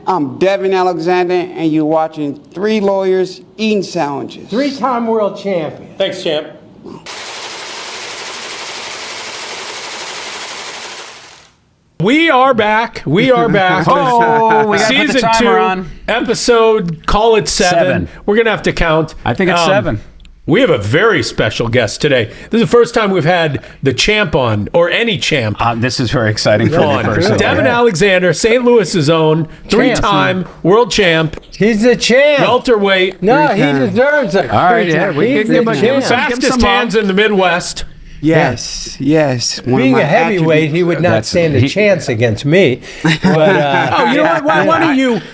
I'm Devon Alexander, and you're watching Three Lawyers Eating Sandwiches. 3-time world champion. Thanks, champ. We are back. We are back. Oh, we got to put the Season timer 2, on. episode, call it 7. We're going to have to count. I think it's 7. We have a very special guest today. This is the first time we've had the champ on, or any champ. This is very exciting for me personally. Devon Alexander, St. Louis's own, 3-time world champ. He's the champ. Welterweight. No, he deserves it. All right, yeah, we He's can the give him champ. Fastest hands in the Midwest. Yes. Being a heavyweight, he would not stand a chance against me. But, you know what?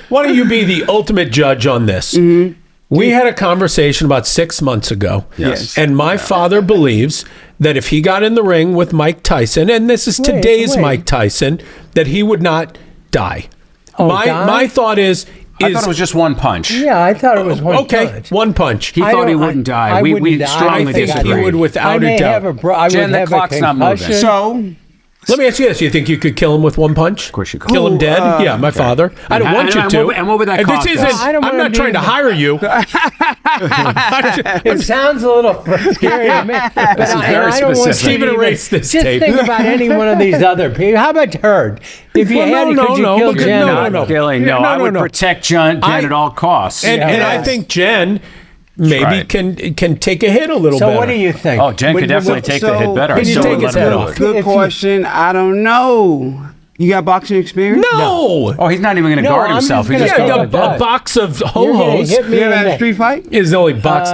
Why don't you be the ultimate judge on this? Mm-hmm. We had a conversation about 6 months ago. Yes. And my father believes that if he got in the ring with Mike Tyson, and this is today's Mike Tyson, that he would not die. My thought is... I thought it was just one punch. Yeah, I thought it was one punch. Okay, one punch. He thought he wouldn't die. We strongly I think disagree. he would without a doubt. Jen, the clock's not moving. So... Let me ask you this. You think you could kill him with one punch? Of course you could. Kill him dead? Yeah, my father. I don't want you to. And what would that cost This us? isn't, I'm not trying to hire you. It sounds a little scary to me. This is very specific. Stephen, erase this Just tape. think about any one of these other people. How about Hurd? If you had to, could you kill Jen? No. No, I would protect Jen at all costs. And I think Jen maybe can take a hit a little better. So what do you think? Oh, Jen could definitely take the hit better. Can you take his head off? Good question. I don't know. You got boxing experience? No. Oh, he's not even going to guard himself. He's just Yeah, going to a box of ho-hos. You ever had a street fight? Is the only box.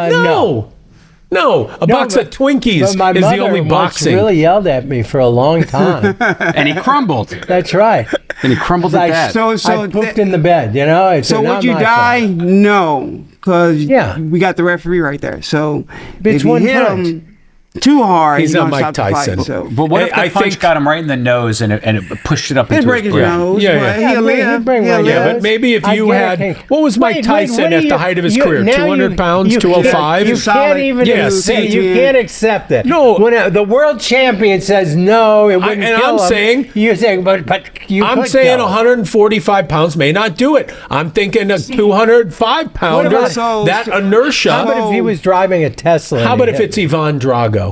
No, a box of Twinkies is the only boxing. He really yelled at me for a long time. And he crumbled. That's right. And he crumbled at that. I pooped in the bed, you know? So would you die? No, because we got the referee right there. So if you hit him too hard, he's not Mike stop Tyson. The fight, so. But what if the punch got him right in the nose and it pushed it up into break his nose. He'll live. But maybe if you had... What was Mike Tyson at the height of his career? 200 pounds, 205? You can't even you can't accept it. No. When the world champion says no, it wouldn't kill him. You're saying, but you I'm could saying kill him. 145 pounds may not do it. I'm thinking a 205-pounder, that inertia. How about if he was driving a Tesla? How about if it's Ivan Drago?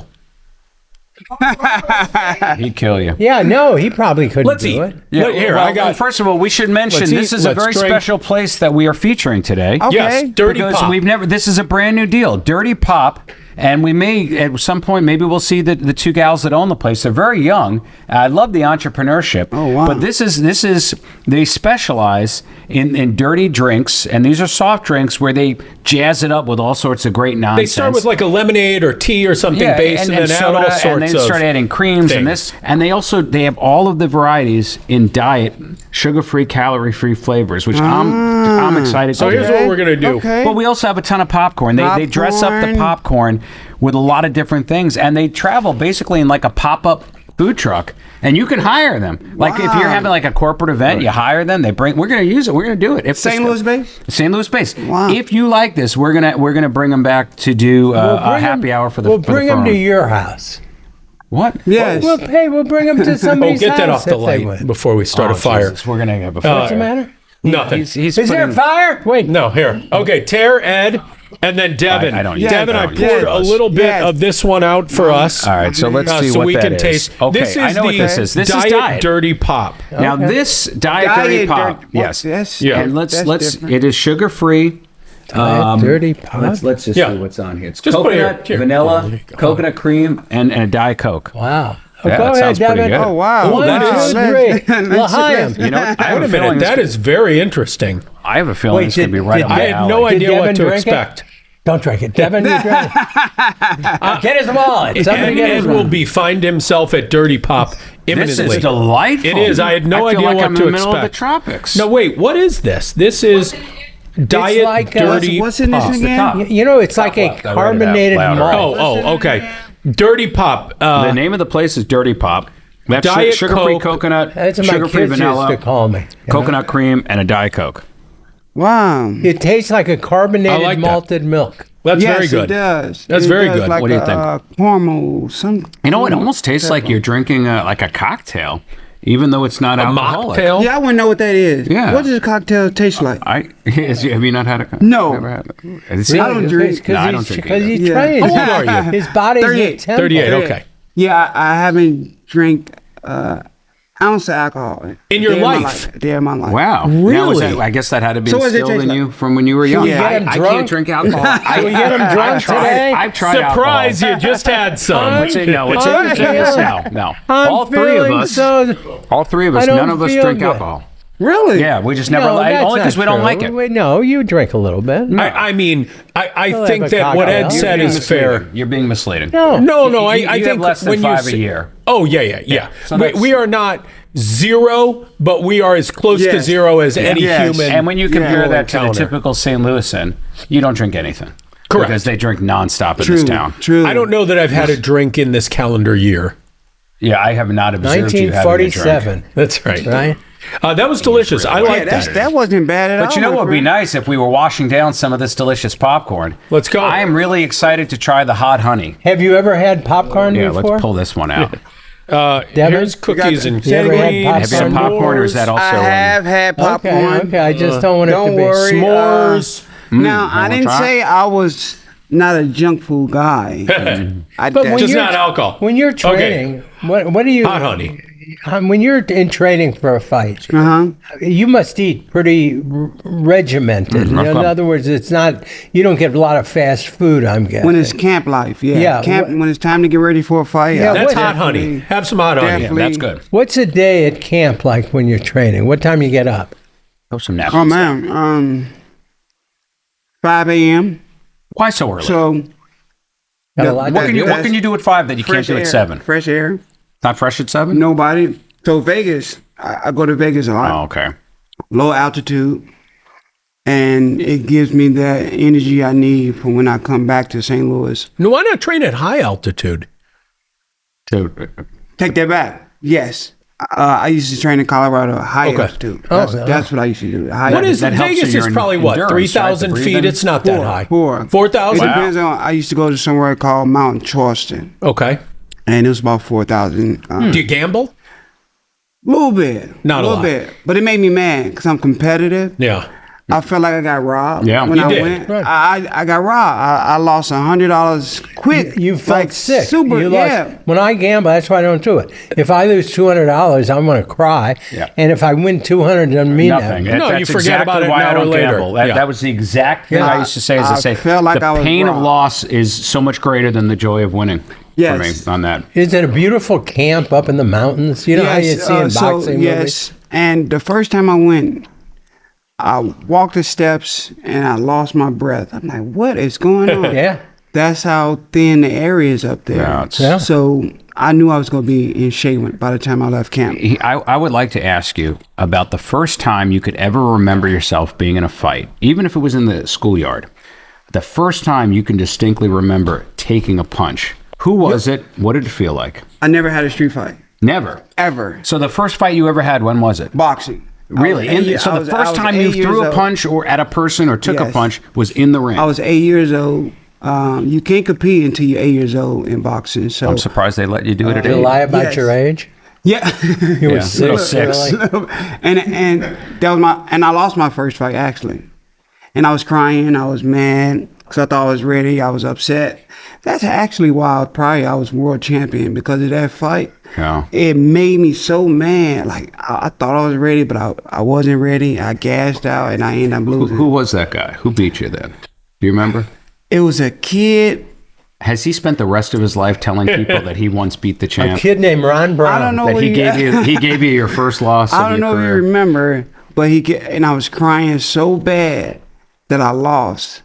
He'd kill you. Yeah, no, he probably couldn't do it. Yeah, first of all, we should mention this is a very special place that we are featuring today. Okay. Yes, Dirty Pop. This is a brand new deal, Dirty Pop. And we may, at some point, maybe we'll see the two gals that own the place. They're very young. I love the entrepreneurship. Oh, wow. But they specialize in dirty drinks, and these are soft drinks where they jazz it up with all sorts of great nonsense. They start with like a lemonade or tea or something base, and then add all sorts of and then start adding creams and this. And they have all of the varieties in diet, sugar-free, calorie-free flavors, which I'm excited. So here's what we're gonna do. Okay. But we also have a ton of popcorn. They dress up the popcorn with a lot of different things, and they travel basically in like a pop-up food truck, and you can hire them. Like if you're having like a corporate event, you hire them. We're going to use it. We're going to do it. If St. Louis base. St. Louis base. Wow. If you like this, we're gonna bring them back to do a happy hour for the. We'll bring them to your house. What? Yes. We'll bring them to somebody's house. Get that off the light before we start a fire. Jesus, we're gonna have a fire. What's the matter? Nothing. Is there a fire? Wait. No, here. Okay, Tara, Ed, and then Devon. I don't use Devon, I poured a little bit of this one out for us. All right, so let's see so what we that can is. taste. Okay, this is I know what this is. This is Diet Dirty Pop. Now this Diet Dirty Pop, yes. And let's it is sugar free. Dirty Pop. Let's just see what's on here. It's just coconut, vanilla, coconut cream, and a Diet Coke. Wow. Yeah, go that ahead, sounds pretty Devon. good. Oh, wow. One, two, three. L'chaim. You know what? Wait a minute. That is very interesting. I have a feeling it's going to be right up my I had no alley. idea what to expect. Don't drink it. Devon, you drink it. Get his wallet. Ed will find himself at Dirty Pop imminently. This is delightful. It is. I had no idea like what I'm to in the middle expect. of the tropics. No, wait. What is this? This is Diet Dirty What's in this Pop. again? You know, it's like a carbonated malt. Oh, okay. Dirty Pop. The name of the place is Dirty Pop. We have Diet sugar-free Coke. coconut, That's what my sugar-free kids vanilla, used to call me. coconut cream, and a Diet Coke. Wow. It tastes like a carbonated malted milk. That's very good. It does. That's very good. Like what do you think? Caramel. You know, it almost tastes like you're drinking like a cocktail. even though it's not alcoholic. Mocktail? Yeah, I want to know what that is. Yeah. What does a cocktail taste like? Have you not had a? No. Never had it. See, I don't drink. No, I don't drink Because either. he's trained. How old are you? His body's 38. a temple. 38, okay. Yeah, I haven't drank ounce of alcohol In your life? Yeah, in my life. Wow. Really? Now, I guess that had to be So what does it instilled taste in like? you from when you were young. you get him I drunk? can't drink alcohol. Can we get him drunk today? I've tried Surprise, alcohol. you just had some. It's in I'm us. No. All three of us. I don't None of us feel drink good. alcohol. Really? Yeah, we just never. No, that's Only because not we don't true. like it. Wait, no, you drink a little bit. I mean, I Well, think have a that what Ed cocktail. said You're is fair. You're being misleading. No. No, I You have think less than when 5 you a year. Oh, yeah. So we, that's- we are not zero, but we are as close to Yes. zero as any Yes. human. And when you compare will that to the encounter. typical St. Louisan, you don't drink anything. Correct. Because they drink nonstop in True. this town. True. I don't know that I've had a drink in this calendar year. Yeah, I have not observed you having a drink. 1947. That's right. Right? That was delicious. I Yeah, like that. that wasn't bad at all. But you know my what would be friend. nice if we were washing down some of this delicious popcorn? Let's go. I am really excited to try the hot honey. Have you ever had popcorn Yeah, before? let's pull this one out. Devin? Here's cookies and You ever had cream, popcorn? Have you had popcorn or is that also? I have had popcorn. Okay. I just don't want it to Don't be worry. s'mores. Now, I wanna didn't try? say I was not a junk food guy. But when Just you're- not alcohol. When you're Okay. training, what do you? Hot honey. When you're in training for a fight, you must eat pretty regimented. In other words, it's not. You don't get a lot of fast food. I'm guessing. When it's camp life, yeah. Yeah, Camp, when it's time to get ready for a fight. Yeah, That's what- hot honey. Have some hot honey. Definitely. That's good. What's a day at camp like when you're training? What time you get up? Throw some napkins. Oh man, 5 a.m. Why so early? So Got a Yeah, lot what to can do. you do at 5 that you can't do at 7? Fresh air. Not fresh at 7? Nobody. So Vegas, I go to Vegas a lot. Oh, okay. Low altitude, and it gives me that energy I need for when I come back to St. Louis. No, why not train at high altitude? So, Take that back. Yes. I used to train in Colorado, high Okay. altitude. That's what I used to do. High What is that helps Vegas? your Is probably what, endurance, 3,000 right? The feet? breathing? It's not that high. 4,000. It 4,000. depends on. I used to go to somewhere called Mount Charleston, Okay. and it was about 4,000. Do you gamble? Little bit, Not a little lot. bit, but it made me mad because I'm competitive. Yeah. I felt like I got robbed. Yeah. when You I did. went, Right. I got robbed. I lost $100 quick. You felt like sick. Super, You lost- yeah. When I gamble, that's why I don't do it. If I lose $200, I'm going to cry. Yeah. And if I win 200, it doesn't mean nothing. that. No, That's you forget exactly about it why an I hour don't later. gamble. That, Yeah. that was the exact thing Yeah. I used to say. As I I say, felt like the I was pain of robbed. loss is so much greater than the joy of winning. Yes. For me on that. Is it a beautiful camp up in the mountains? You know how you see in boxing movies? Yes, and the first time I went, I walked the steps and I lost my breath. I'm like, what is going on? Yeah. That's how thin the area is up there. Yeah, it's- Yeah. So I knew I was going to be in shape by the time I left camp. I would like to ask you about the first time you could ever remember yourself being in a fight, even if it was in the schoolyard. The first time you can distinctly remember taking a punch. Who was it? What did it feel like? I never had a street fight, Never. ever. So the first fight you ever had, when was it? Boxing. Really? So the first time you threw a punch or at a person or took a Yes. punch was in the ring. I was 8 years old. You can't compete until you're 8 years old in boxing. So I'm surprised they let you do it at Did you 8. lie about Yes. your age? yeah. You were Yeah, six. little six. really? and that was I lost my first fight actually, and I was crying. I was mad because I thought I was ready. I was upset. That's actually why I was world champion, because of that fight. Yeah. It made me so mad. Like I thought I was ready, but I wasn't ready. I gassed out and I ended up losing. Who was that guy? Who beat you then? Do you remember? It was a kid. Has he spent the rest of his life telling people that he once beat the A champ? kid named Ron Brown. I don't know That what he gave you your first loss I of don't your know if you career. remember, but and I was crying so bad that I lost.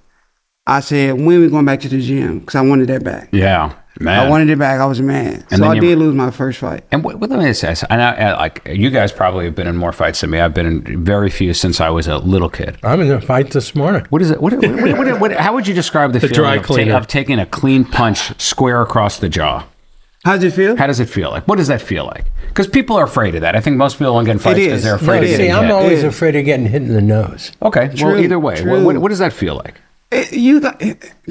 I said, when we going back to the gym? Because I wanted that back. Yeah, man. I wanted it back. I was mad. And So then I you- did lose my first fight. And what let me say, like you guys probably have been in more fights than me. I've been in very few since I was a little kid. I'm in a fight this morning. What is it? How would you describe the dry feeling cleaner. of taking a clean punch square across the jaw? How does it feel? How does it feel like? What does that feel like? Because people are afraid of that. I think most people don't get in fights because is. they're afraid No, of it getting is. I'm hit. always Yeah. afraid of getting hit in the nose. Okay, well, True, either way, true. what does that feel like? You got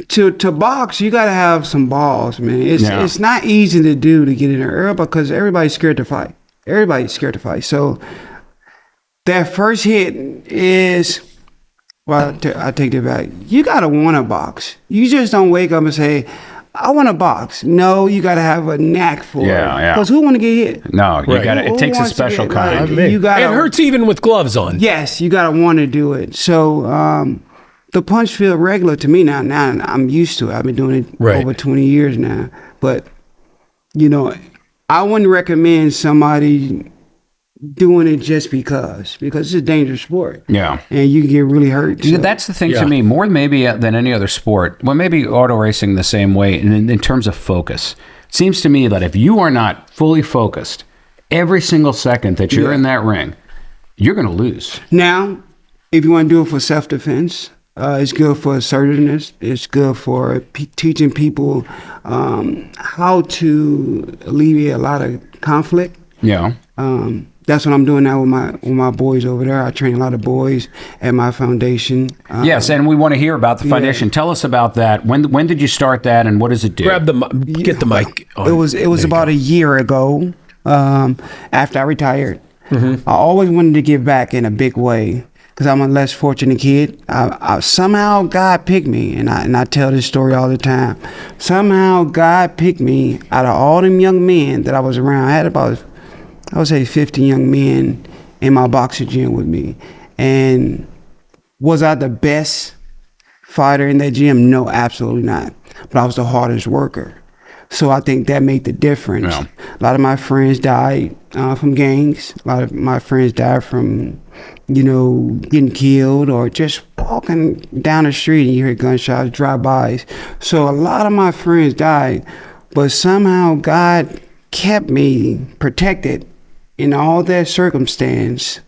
to box. You got to have some balls, man. Yeah. It's not easy to do to get in there early because everybody's scared to fight. Everybody's scared to fight. So that first hit is, well, I take that back. You got to want to box. You just don't wake up and say, I want to box. No, you got to have a knack for it. Yeah. Because who want to get hit? No, you got to. It takes a special kind. You gotta, it hurts even with gloves on. Yes, you got to want to do it. So the punch feel regular to me now. Now I'm used to it. I've been doing it over 20 years now. But, you know, I wouldn't recommend somebody doing it just because it's a dangerous sport. Yeah. And you can get really hurt. So. That's the thing to me, more maybe than any other sport. Well, maybe auto racing the same way in terms of focus. It seems to me that if you are not fully focused every single second that you're in that ring, you're going to lose. Now, if you want to do it for self-defense, it's good for assertiveness. It's good for teaching people how to alleviate a lot of conflict. Yeah. That's what I'm doing now with my boys over there. I train a lot of boys at my foundation. Yes, and we want to hear about the foundation. Tell us about that. When did you start that, and what does it do? Get the mic on. It was about a year ago after I retired. Mm-hmm. I always wanted to give back in a big way because I'm a less fortunate kid. I somehow God picked me, and I tell this story all the time. Somehow God picked me out of all them young men that I was around. I had about, I would say, 50 young men in my boxing gym with me. And was I the best fighter in that gym? No, absolutely not. But I was the hardest worker. So I think that made the difference. Yeah. A lot of my friends died from gangs. A lot of my friends died from, getting killed or just walking down the street and you hear gunshots, drive-bys. So a lot of my friends died. But somehow God kept me protected in all that circumstance,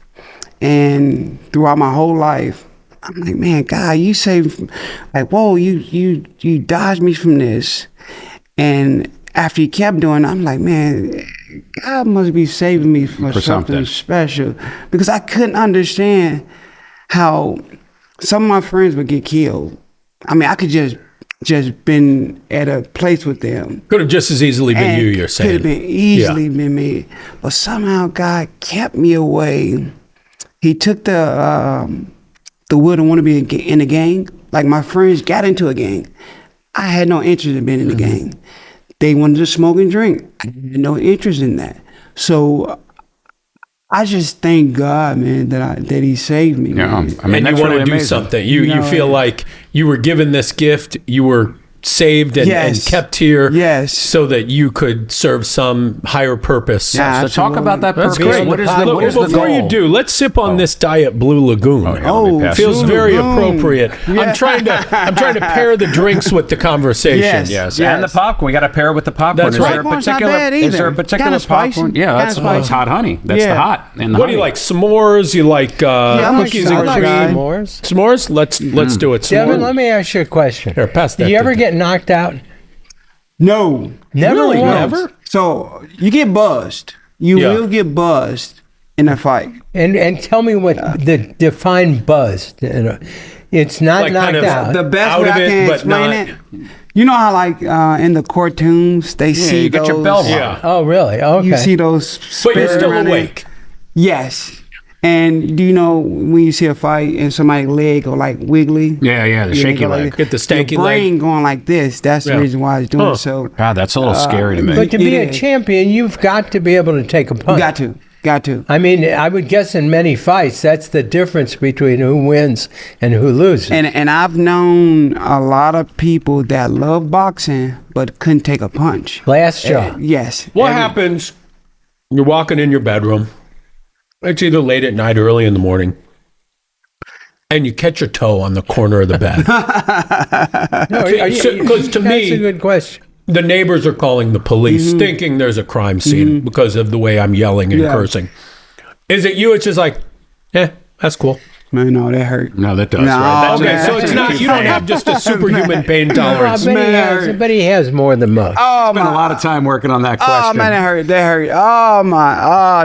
and throughout my whole life, I'm like, man, God, you saved, like, whoa, you dodged me from this. And after he kept doing it, I'm like, man, God must be saving me for something special, because I couldn't understand how some of my friends would get killed. I mean, I could just been at a place with them. Could have just as easily been you're saying. Could have been easily been me. But somehow God kept me away. He took the will to want to be in a gang. Like, my friends got into a gang. I had no interest in being in the gang. They wanted to smoke and drink. I had no interest in that. So I just thank God, man, that he saved me. Yeah, man. I mean, and you want to do something. You feel like you were given this gift. You were saved and kept here, so that you could serve some higher purpose. Yeah, so talk about that purpose. That's great. What is the before goal? you do, let's sip on this Diet Blue Lagoon. Feels very appropriate. Yeah. I'm trying to pair the drinks with the conversation. Yes. And the popcorn. We got to pair it with the popcorn. That's right. Is there a particular popcorn? Yeah, that's it's hot honey. That's the hot. And what do you like? S'mores? You like cookies and cream? S'mores. Let's do it. Devin, let me ask you a question. Here, pass that. Do you ever get knocked out? No. Never? Never? So you get buzzed. You will get buzzed in a fight. And tell me what define buzzed. It's not like knocked out. The best way I can explain it. You know how, like, in the cartoons, they see you those. Get your bell rung. Yeah. Oh, really? Okay. You see those. But you're still awake. Yes. And do you know when you see a fight and somebody's leg go like wiggly? Yeah, the shaky leg. Get the stanky your brain leg going like this. That's the reason why it's doing so. God, that's a little scary to me. But to be a champion, you've got to be able to take a punch. Got to. I mean, I would guess in many fights, that's the difference between who wins and who loses. And I've known a lot of people that love boxing but couldn't take a punch. Last job. Yes. What happens? You're walking in your bedroom. It's either late at night or early in the morning, and you catch your toe on the corner of the bed. Because to me, that's a good question. The neighbors are calling the police, thinking there's a crime scene because of the way I'm yelling and cursing. Is it you? It's just like, that's cool. No, that hurt. No, that does. No, right? Okay, so it's not. You don't have just a superhuman pain tolerance. But he has more than most. Oh, spent a lot of time working on that question. Oh man, that hurt.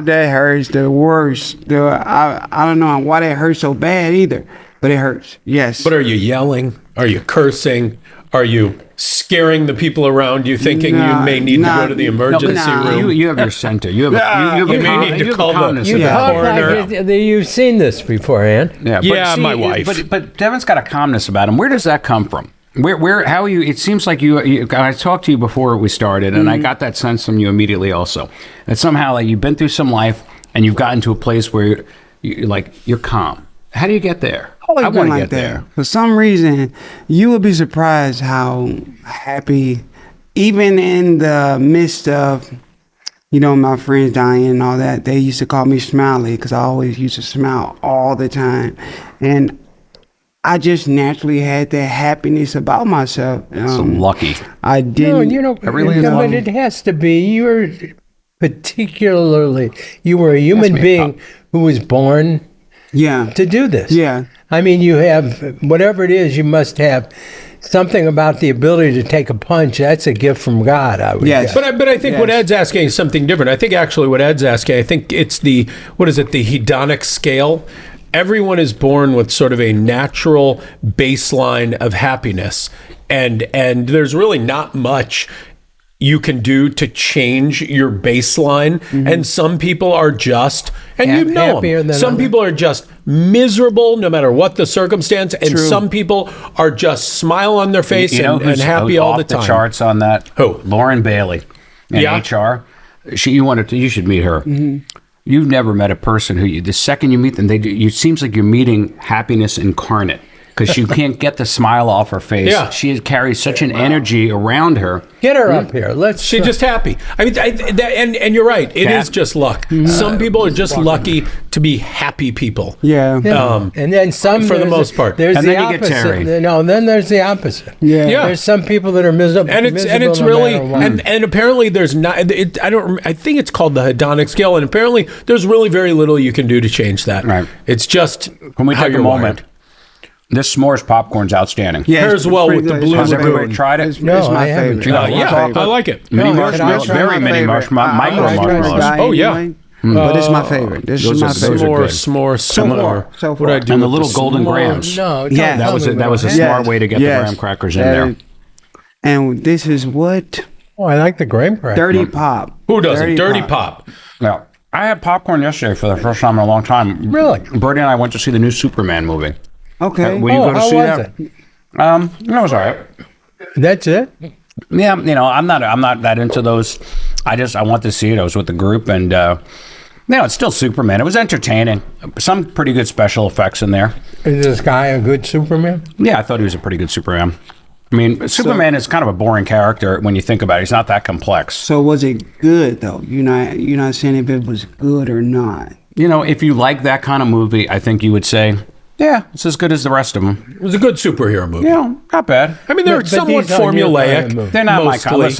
That hurts the worst. I don't know why that hurts so bad either, but it hurts. Yes. But are you yelling? Are you cursing? Are you scaring the people around you, thinking you may need to go to the emergency room? You have your center. You may need to call the coroner. You've seen this beforehand. Yeah, my wife. But Devon's got a calmness about him. Where does that come from? How are you? It seems like you. I talked to you before we started, and I got that sense from you immediately. Also, that somehow like you've been through some life, and you've gotten to a place where you're calm. How do you get there? I want to get there. For some reason, you would be surprised how happy, even in the midst of, my friends dying and all that, they used to call me Smiley because I always used to smile all the time, and I just naturally had that happiness about myself. So lucky. I didn't. I really but it has to be. You were a human being who was born to do this. Yeah. I mean, you have, whatever it is, you must have something about the ability to take a punch. That's a gift from God, I would guess. But I think what Ed's asking is something different. I think actually what Ed's asking, I think it's the hedonic scale. Everyone is born with sort of a natural baseline of happiness, and there's really not much you can do to change your baseline. Mm-hmm. And some people are just, and some people are just miserable no matter what the circumstance, and some people are just smile on their face and happy all the time. The charts on that. Who? Lauren Bailey in HR. You should meet her. Mm-hmm. You've never met a person who, the second you meet them, it seems like you're meeting happiness incarnate, because she can't get the smile off her face. Yeah. She carries such an energy around her. Get her up here. She's just happy. I mean, and you're right. It is just luck. Some people are just lucky to be happy people. Yeah. And then some, for the most part. There's and the then opposite. You get Terry. No, then there's the opposite. Yeah. There's some people that are miserable. And it's really, and apparently there's not. I think it's called the hedonic scale, and apparently there's really very little you can do to change that. Right. It's just when we how take you're a moment. wired. This s'mores popcorn's outstanding. Yeah, Pairs well with the blue. Has everybody tried it? It's my favorite. I like it. Mini marshmallows, very mini marshmallows, micro marshmallows. Oh, yeah. But it's my favorite. This is my favorite. S'more. What I do and the with little golden grams. No, yeah, that was a smart way to get the graham crackers in there. And this is what? Oh, I like the graham crackers. Dirty Pop. Who doesn't? Dirty Pop. Yeah. I had popcorn yesterday for the first time in a long time. Really? Bertie and I went to see the new Superman movie. Okay. Will you go to see was that? It was all right. That's it? Yeah, I'm not that into those. I want to see it. I was with the group, and it's still Superman. It was entertaining. Some pretty good special effects in there. Is this guy a good Superman? Yeah, I thought he was a pretty good Superman. I mean, Superman is kind of a boring character when you think about it. He's not that complex. So was it good though? You're not saying if it was good or not. If you like that kind of movie, I think you would say, yeah, it's as good as the rest of them. It was a good superhero movie. Not bad. I mean, they're somewhat formulaic. They're not mostly.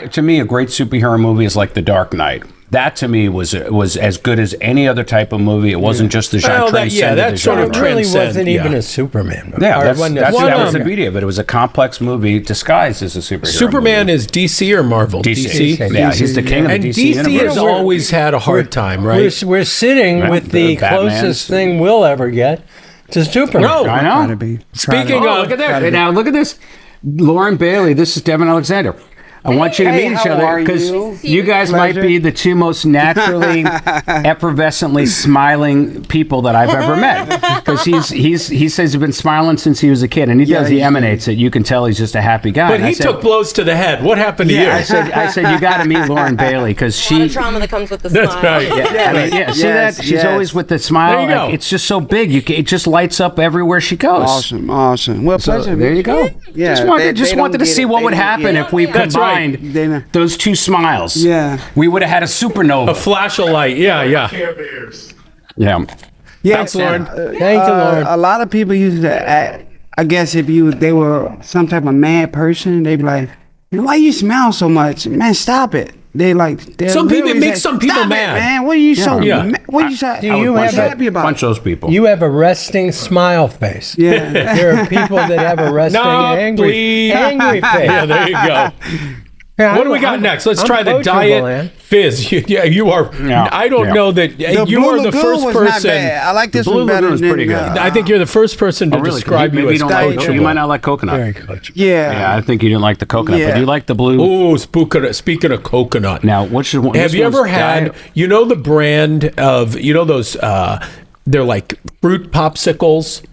To me, a great superhero movie is like The Dark Knight. That to me was as good as any other type of movie. It wasn't just the genre. That sort of It really transcend. wasn't even a Superman movie. Yeah, that was the beauty of it. It was a complex movie disguised as a superhero Superman movie. is DC or Marvel? DC. Yeah, he's the king of the DC universe. DC has always had a hard time, right? We're sitting with the closest thing we'll ever get to Superman. No, I know. Speaking of, look at that. Now look at this. Lauren Bailey. This is Devon Alexander. I want you to meet each other because you guys might be the two most naturally, effervescently smiling people that I've ever met. Because he says he's been smiling since he was a kid, and he emanates it. You can tell he's just a happy guy. But he took blows to the head. What happened to you? I said you got to meet Lauren Bailey because she. A lot of trauma that comes with the smile. That's right. See that? She's always with the smile. There you go. It's just so big. It just lights up everywhere she goes. Awesome. Well, pleasure. There you go. Yeah, just wanted to see what would happen if we combined those two smiles. Yeah. We would have had a supernova. A flash of light. Yeah. Yeah. Thanks, Lauren. Thank you, Lauren. A lot of people used to act, I guess if they were some type of mad person, they'd be like, why you smile so much? Man, stop it. They some people, it makes some people mad. Man, what are you so what are you so happy about? Punch those people. You have a resting smile face. Yeah. There are people that have a resting angry face. Yeah, there you go. Yeah, What do we got next? Let's I'm try the coachable, Diet man. Fizz. You are. Yeah. I don't know that The you Blue are the Lagoon first was not person. bad. I like this Blue one better Lagoon was than pretty good. I think you're the first person to describe Maybe you you as don't like coachable. You might not like coconut. Very coachable. Yeah. I think you didn't like the coconut, but Yeah. you like the blue. Oh, speaking of coconut. Now, which one? Have this you ever one's had, Diet- the brand of, those, they're like fruit popsicles?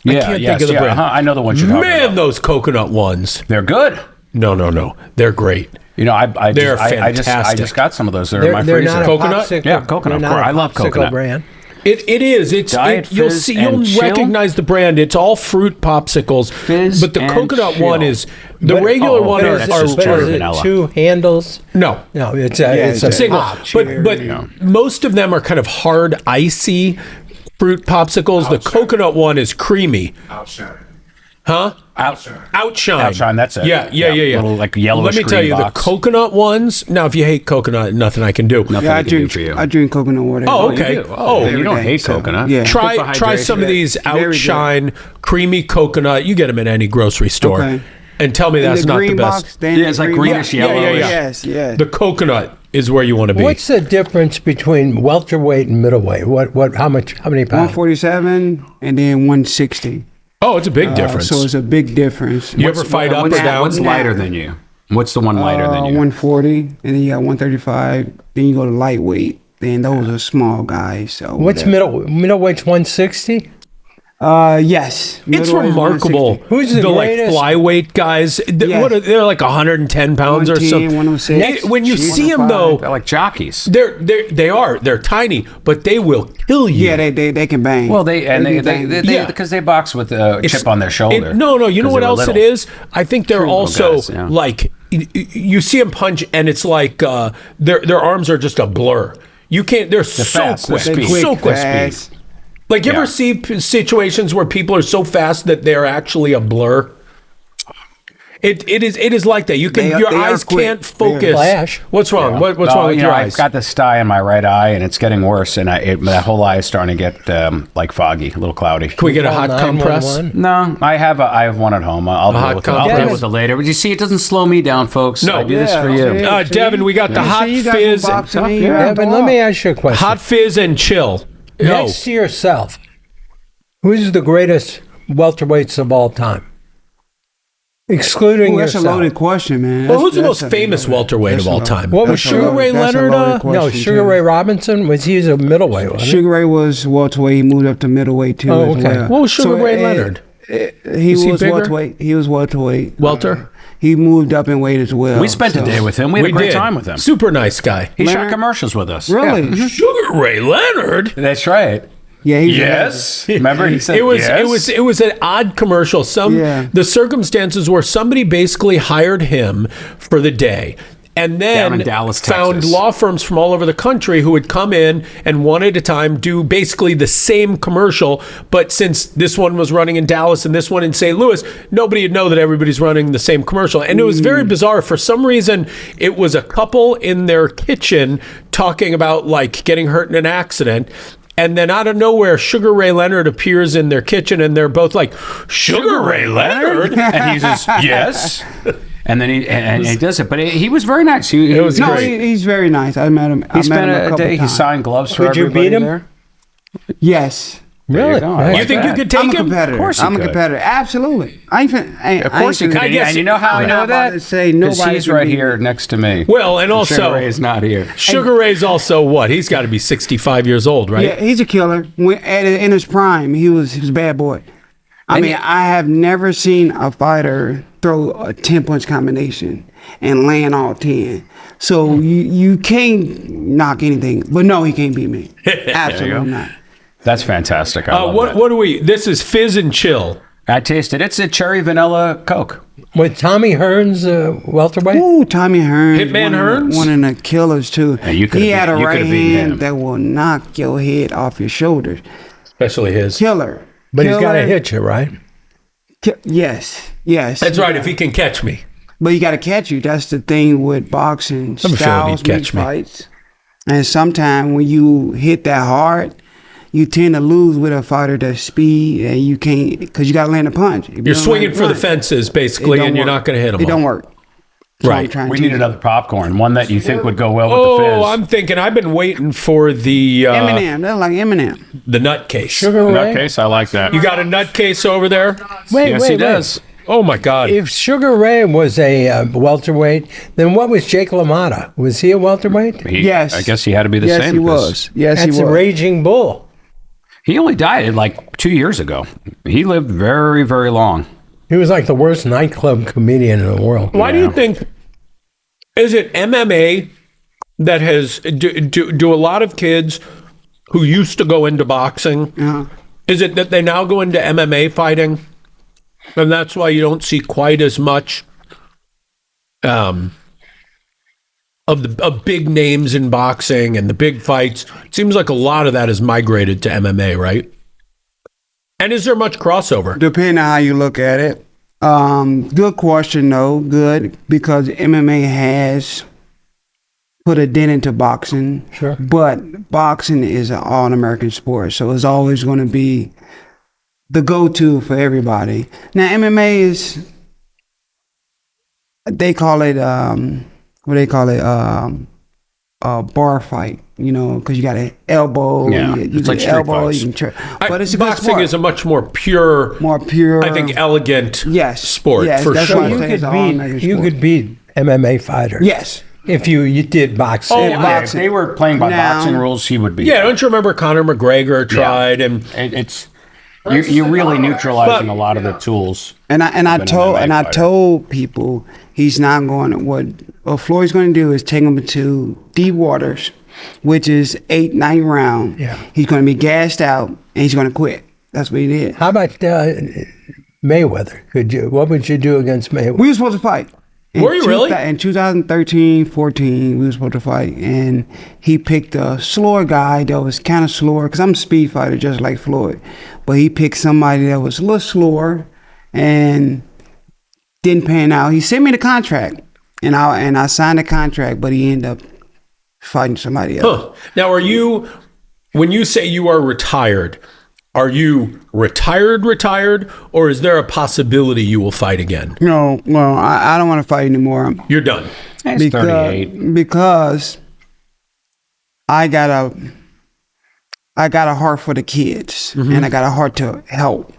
I Yeah, can't yes, think of the yeah, brand. I know the ones you're talking Man, about. those coconut ones. They're good. No. They're great. You know, I They're I fantastic. just got some of those. They're in my They're freezer. not a Coconut? popsicle. Yeah, coconut, They're of not course. a I love popsicle coconut. brand. It is. Diet You'll Fizz see. and You'll Chill? recognize the brand. It's all fruit popsicles. Fizz but the and coconut Chill. one is the regular one. okay, Are, that's are, just But cherry is it vanilla. 2 handles? no. No, it's a it's a Single, pop. but most of them are kind of hard, icy fruit popsicles. The coconut one is creamy. Outshine. Huh? Outshine. Outshine. That's it. Yeah. Little, like, yellowish Let me tell green you, box. the coconut ones. Now, if you hate coconut, nothing I can do. Nothing Yeah, I can do for you. I drink coconut water. Oh, You okay. do? Oh, you don't every day, hate so, coconut. yeah. Try Good for try some of hydration. these Very good. Outshine creamy coconut. You get them in any grocery store. Okay. And tell me In that's the not the green best. box, then Yeah, it's the like green greenish box. yellow. Yes. The coconut is where you want to be. What's the difference between welterweight and middleweight? How many pounds? 147 and then 160. Oh, it's a big difference. So it's a big difference. You ever fight up or down? What's lighter than you? What's the one lighter than you? 140, and then you got 135. Then you go to lightweight. Then those are small guys. So What's middleweight's 160? Yes. It's Middleweight is 760. remarkable. Who's the like greatest? flyweight guys? Yes. What are, they're like 110 pounds or 110, something. 106. When you see them 105. though, They're like jockeys. they're tiny, but they will kill you. Yeah, they can bang. Well, they Yeah. because they box with a chip on their shoulder. No. You know 'Cause what they were else it little. is? I think they're Little also guys, yeah. like you see them punch, and it's like their arms are just a blur. You can't. They're so fast, quick. they're They speed. So quick. fast. Like you Yeah. ever see situations where people are so fast that they're actually a blur? It is like that. You can They are- your they are eyes quick. can't They are focus. flash. What's wrong? What's wrong with your eyes? I've got this sty in my right eye, and it's getting worse, and that whole eye is starting to get like foggy, a little cloudy. Can we get a Call hot compress? 911? No, I have one at home. I'll hot deal with it. I'll compress? deal with it later. But you see, it doesn't slow me down, folks. No. I do this Yeah, for you. okay. Devin, we got the hot See, you guys fizz, will box me, Yeah, you're Yeah, but let me off. ask you a question. hot fizz and chill. No, Next to yourself, who's the greatest welterweights of all time? Excluding Ooh, that's a yourself. loaded question, man. Well, who's the That's most a- famous welterweight that's of all a- time? What was that's a Sugar loaded- Ray that's a Leonard? loaded No, question, Sugar too. Ray Robinson he was a middleweight, wasn't he? Sugar Ray was welterweight. He moved up to middleweight too. Oh, as okay. well. What was Sugar Ray Leonard? He Was he was bigger? welterweight. He was welterweight. Welter? He moved up in weight as well. We spent a so- day with him. We had a great time with him. Super nice guy. He shot Leonard? commercials with us. Really? Yeah. Sugar Ray Leonard. That's right. Yeah. He's Yes. Remember, he said It was yes? it was an odd commercial. Yeah. The circumstances where somebody basically hired him for the day. And Down then in Dallas, found Texas. law firms from all over the country who would come in and one at a time do basically the same commercial. But since this one was running in Dallas and this one in St. Louis, nobody would know that everybody's running the same commercial. And it was very bizarre. For some reason, it was a couple in their kitchen talking about like getting hurt in an accident. And then out of nowhere, Sugar Ray Leonard appears in their kitchen, and they're both like, "Sugar Ray Leonard?" And he says, yes. And then he does it. But he was very nice. He was No, great. he's very nice. I met him. He spent a day. He signed gloves for Could you everybody beat him? there. Yes. There Really? you go. I Right. You like think you that. could take I'm a him? competitor. Of course you I'm a could. competitor. Absolutely. Of course you could. I guess- And you know how I I'm know not about that? to say Because nobody he's can right beat here me. next to me. Well, and also, Sugar Ray is not here. Sugar Ray's also what? He's got to be 65 years old, right? Yeah, he's a killer. In his prime, he was a bad boy. I mean, I have never seen a fighter throw a 10-punch combination and land all 10. So you can't knock anything. But no, he can't beat me. Absolutely not. That's fantastic. I love that. What do we? This is Fizz and Chill. I tasted. It's a cherry vanilla Coke. With Tommy Hearns, welterweight? Ooh, Tommy Hearns. Hitman Hearns? One of the killers, too. Yeah, you could've he had a beat- you right could've beaten him. hand that will knock your head off your shoulders. Especially his. Killer. But he's got to Killer. hit you, right? Yes. Yes. That's right. If he can catch me. But you got to catch you. That's the thing with boxing. I have a feeling he'd Styles catch make me. fights. And sometimes when you hit that hard, you tend to lose with a fighter that's speed, and you can't because you got to land a punch. If you You're don't swinging land a for the punch, fences, it basically, don't and you're work. not going to hit him. It don't work. So Right. I'm We to need another popcorn, one that you think would go well with the fizz. Oh, I'm thinking. I've been waiting for the M&M. They're like M&M. the nutcase. Sugar Ray? Nutcase, I like that. You got a nutcase over there? Wait, Yes, he does. Oh my God! If Sugar Ray was a welterweight, then what was Jake LaMotta? Was he a welterweight? Yes. I guess he had to be the Yes, same. he 'cause was. Yes, That's he a was. raging bull. He only died like 2 years ago. He lived very, very long. He was like the worst nightclub comedian in the world. Why do you think? Is it MMA that has do a lot of kids who used to go into boxing? Is it that they now go into MMA fighting, and that's why you don't see quite as much of big names in boxing and the big fights? It seems like a lot of that has migrated to MMA, right? And is there much crossover? Depending on how you look at it. Good question, though. Good, because MMA has put a dent into boxing. Sure. But boxing is an all-American sport, so it's always going to be the go-to for everybody. Now, MMA is, they call it, a bar fight, because you got an elbow. Yeah, you it's get like street elbow, fights. you can but it's a good Boxing sport. is a much more pure, I think, elegant Yes. sport Yes, for that's sure. why I You say could it's an all-American beat sport. MMA fighters. Yes. If you did boxing. Oh, Yeah, if they were playing by Now- boxing rules, he would be. Yeah, don't you remember Conor McGregor tried and It's you're really neutralizing a lot of the tools. And I an MMA fighter. told people he's not going to what Floyd's going to do is take him to deep waters, which is 8-9 round. Yeah. He's going to be gassed out and he's going to quit. That's what he did. How about Mayweather? What would you do against Mayweather? We were supposed to fight. Were you really? In 2013, 14, we were supposed to fight, and he picked a slower guy that was kind of slower, because I'm a speed fighter just like Floyd, but he picked somebody that was a little slower and didn't pan out. He sent me the contract, and I signed the contract, but he ended up fighting somebody else. Huh. Now, when you say you are retired, are you retired, or is there a possibility you will fight again? No, well, I don't want to fight anymore. You're done. He's 38. Because I got a heart for the kids, and I got a heart to help,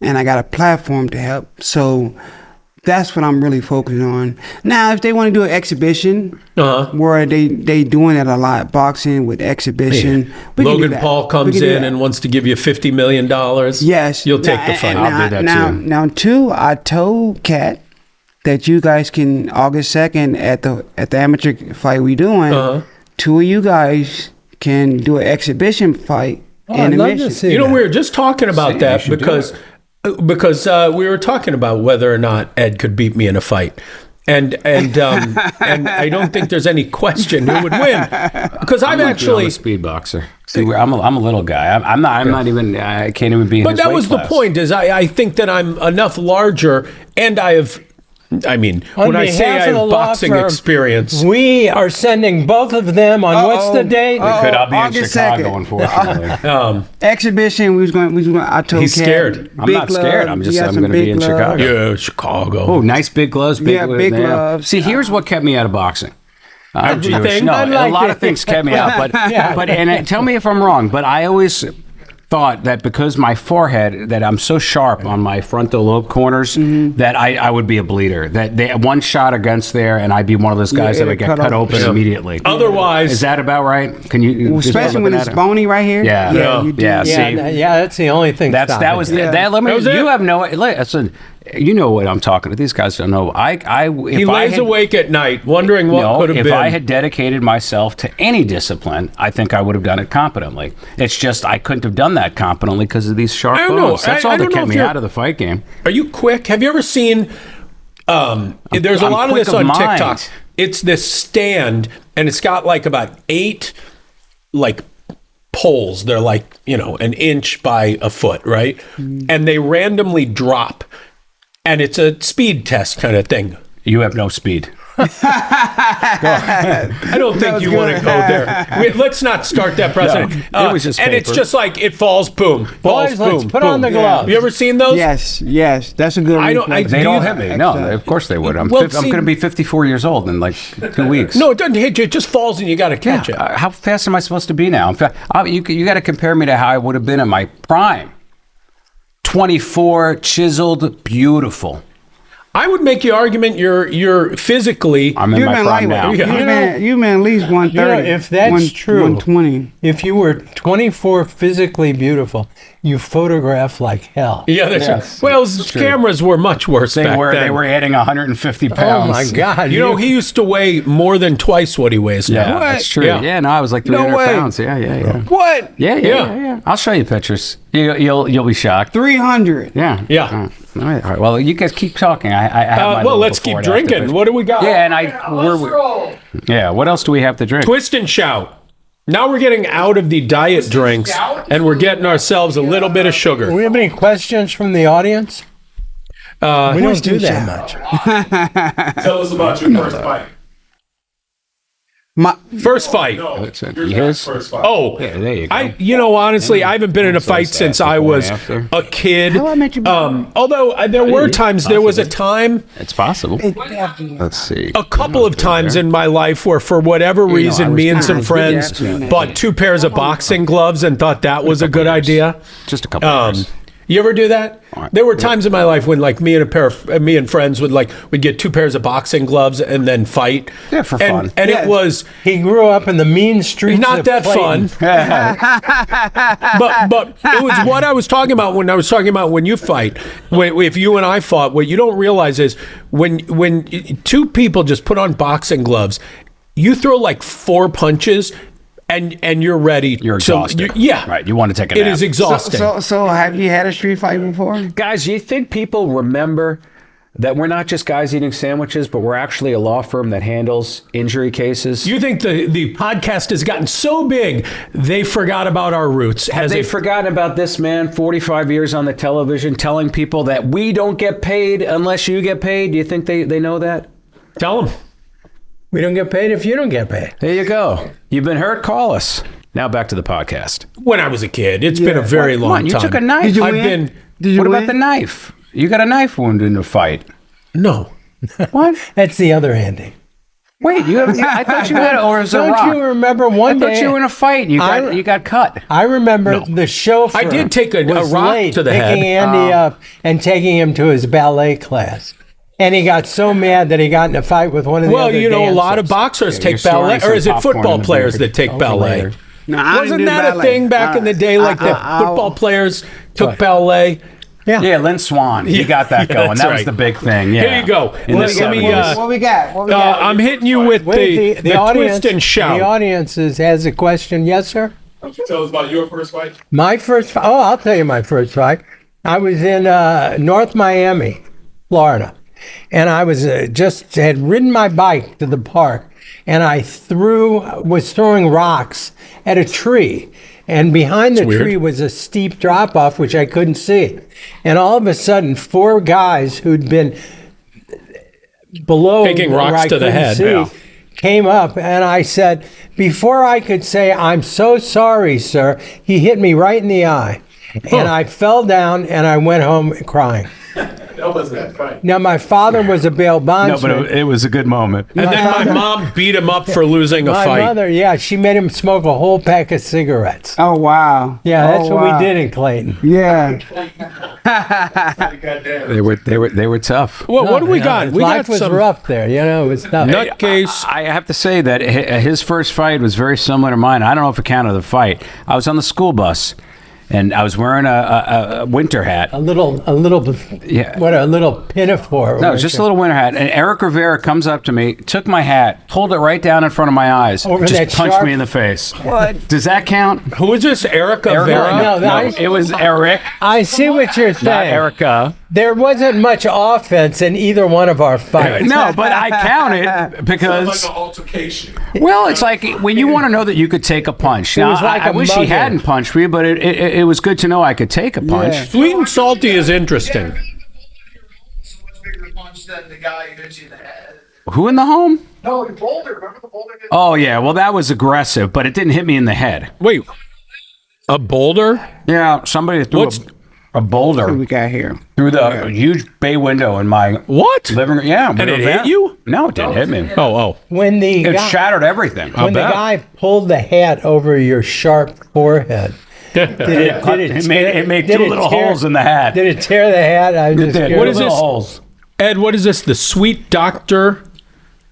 and I got a platform to help. So that's what I'm really focusing on. Now, if they want to do an exhibition, where they doing it a lot, boxing with exhibition. we can do Logan that. Paul We comes can do in that. and wants to give you $50 million. Yes. You'll take the fight. I'll do that now, too. Now, too, I told Kat that you guys can August 2nd at the amateur fight we doing. Two of you guys can do an exhibition fight. I'd love to see You know, that. we were just talking about See, that you should do because we were talking about whether or not Ed could beat me in a fight. And and I don't think there's any question who would win, because I've I'm actually. a speed boxer. See, I'm a little guy. I'm not even. I can't even be. In But his that weight was class. the point. Is I think that I'm enough larger, and I have. I mean, On when I say behalf I of the have law boxing firm, experience, We are sending both of them on what's the date? I'll be in August Chicago, 2nd. unfortunately. Exhibition. We was going. I told He's Kat, scared. I'm big not scared. I'm gloves. just. He got I'm some going to be big in gloves. Chicago. yeah, Chicago. Oh, nice big gloves. Big, Yeah, big gloves. See, here's what kept me out of boxing. I'm Everything? Jewish. No, I a like lot it. of things kept me out, but tell me if I'm wrong. But I always thought that because my forehead, that I'm so sharp on my frontal lobe corners, that I would be a bleeder. That they one shot against there, and I'd be one of those guys that it'll would get cut cut off. open Yeah. immediately. Otherwise, Is that about right? Can you, just Especially when looking it's at it? bony right here. Yeah. Yeah. You do. Yeah. See, That's the only thing. that stopping was you. that. Let me. That was it? You have no. Listen, you know what I'm talking to. These guys don't know. he lays awake at night wondering what could have if been. I had dedicated myself to any discipline, I think I would have done it competently. It's just I couldn't have done that competently because of these sharp I don't know. bones. That's I all don't that know kept if me you're- out of the fight game. Are you quick? Have you ever seen? There's a I'm lot of quick this of on mind. TikTok. It's this stand, and it's got like about 8 like poles. They're like an inch by a foot, right? And they randomly drop, and it's a speed test kind of thing. You have no speed. I don't think you want to go there. Let's not start that precedent. No, it was just and paper. it's just like it falls, boom. Falls, Boys, let's boom, put boom. on the gloves. You ever seen those? Yes, that's a good. I don't- reflex. They Do don't you hit me. have- No, of course they would. I'm Well, I'm see- going to be 54 years old in like 2 weeks. No, it doesn't hit you. It just falls and you got to catch it. How fast am I supposed to be now? You got to compare me to how I would have been in my prime. 24, chiseled, beautiful. I would make the argument you're physically. I'm in You've my been prime lightweight. now. You've been at least 130. if that's true, 120. if you were 24 physically beautiful, you photograph like hell. Yeah, that's Yes, right. Well, it's true. cameras were much worse They back were then. they were adding 150 Oh pounds. my God! You know, he used to weigh more than twice what he weighs now. Yeah, that's true. Yeah. Yeah, no, I was like 300 way. pounds. Yeah. What? Yeah. I'll show you pictures. You'll be shocked. 300. Yeah. Yeah. All right. Well, you guys keep talking. I have my Well, little let's before keep and after drinking. picture. What do we got? Yeah, and what else do we have to drink? Twist and shout. Now we're getting out of the diet drinks and we're getting ourselves a little bit of sugar. Do we have any questions from the audience? We don't do that much. Tell us about your first fight. First fight. His? Oh, Yeah, there you go. honestly, I haven't been in a fight since I was a kid. How I Met Your Mother. Although there were times, there was a time, It's possible. Let's see. a couple of times in my life where, for whatever reason, me and some friends bought 2 pairs of boxing gloves and thought that was a good idea. Just a couple years. You ever do that? There were times in my life when, like, me and friends would get 2 pairs of boxing gloves and then fight. Yeah, for And fun. it was He grew up in the mean streets. not of that Clayton. fun. but it was what I was talking about when I was talking about when you fight. If you and I fought, what you don't realize is when 2 people just put on boxing gloves, you throw like 4 punches. And you're ready. You're exhausted. Yeah. Right. You want to take a nap. It is exhausting. So have you had a street fight before? Guys, you think people remember that we're not just guys eating sandwiches, but we're actually a law firm that handles injury cases? You think the podcast has gotten so big, they forgot about our roots. Have they forgotten about this man, 45 years on the television, telling people that we don't get paid unless you get paid? Do you think they know that? Tell them. We don't get paid if you don't get paid. There you go. You've been hurt? Call us. Now back to the podcast. When I was a kid, it's been a very Come long on, you time. took a knife. Did you I've win? been Did you What win? about the knife? You got a knife wound in the fight. no. What? That's the other Andy. Wait, I thought you had, or is it a Don't rock? you remember one I day? thought you were in a fight. You got cut. I remember the chauffeur. I did take a was rock late to the picking head. Andy up and taking him to his ballet class. And he got so mad that he got in a fight with one of the Well, other a lot of dancers. boxers take you're storing ballet, some or is it popcorn football in the players beer. that take ballet? later. No, I didn't Wasn't do that a ballet. thing back in the day? Like the football players took ballet. Yeah, Lynn Swan. He got that going. that's that was right. the big thing. Yeah. Here you go. In the Let me, 70s. What we got? What we got? I'm hitting you with Wait, the audience, twist and shout. The audience has a question. Yes, sir? Tell us about your first fight. My first fight. Oh, I'll tell you my first fight. I was in North Miami, Florida. And I was had ridden my bike to the park. And I was throwing rocks at a tree. And behind the tree was a steep drop off, which I couldn't see. And all of a sudden, 4 guys who'd been below Taking where rocks I to the couldn't head, see, yeah. came up. And I said, before I could say, "I'm so sorry, sir," he hit me right in the eye. And I fell down and I went home crying. That wasn't that fight. Now, my father was a bail No, bondsman. but it was a good moment. And then my mom beat him up for losing a My fight. mother, she made him smoke a whole pack of cigarettes. Oh wow. Yeah, that's Oh, what wow. we did in Clayton. Yeah. Goddamn. They were tough. Well, what do we got? We Life got was some rough there, it was tough. nutcase. I have to say that his first fight was very similar to mine. I don't know if it counted the fight. I was on the school bus, and I was wearing a winter hat. A little Yeah. what a little pinafore. No, it was just a little winter hat. And Eric Rivera comes up to me, took my hat, pulled it right down in front of my eyes, Over just that punched sharp- me in the face. What? Does that count? Who is this? Erica Vera? No, it was Eric, I see what you're not saying. Erica. There wasn't much offense in either one of our fights. No, but I counted Like because, an altercation. well, it's like when you want to know that you could take a punch. Now, was like I a wish he mugging. hadn't punched me, but it was good to know I could take a punch. Yeah. Sweet and salty is interesting. So much bigger punch than the guy who hit you in the head. Who in the home? No, the boulder. Remember the boulder? Oh, yeah. Well, that was aggressive, but it didn't hit me in the head. Wait, a boulder? Yeah, somebody threw a boulder What we got here? through the huge bay window in my What? living room. Yeah. And it hit you? No, it didn't hit me. Oh. When the It guy, shattered everything. when the bet. guy pulled the hat over your sharp forehead, did It made did two it little tear- holes in the hat. Did it tear the hat? I'm just What What curious. is this? Holes. Ed, what is this? The Sweet Doctor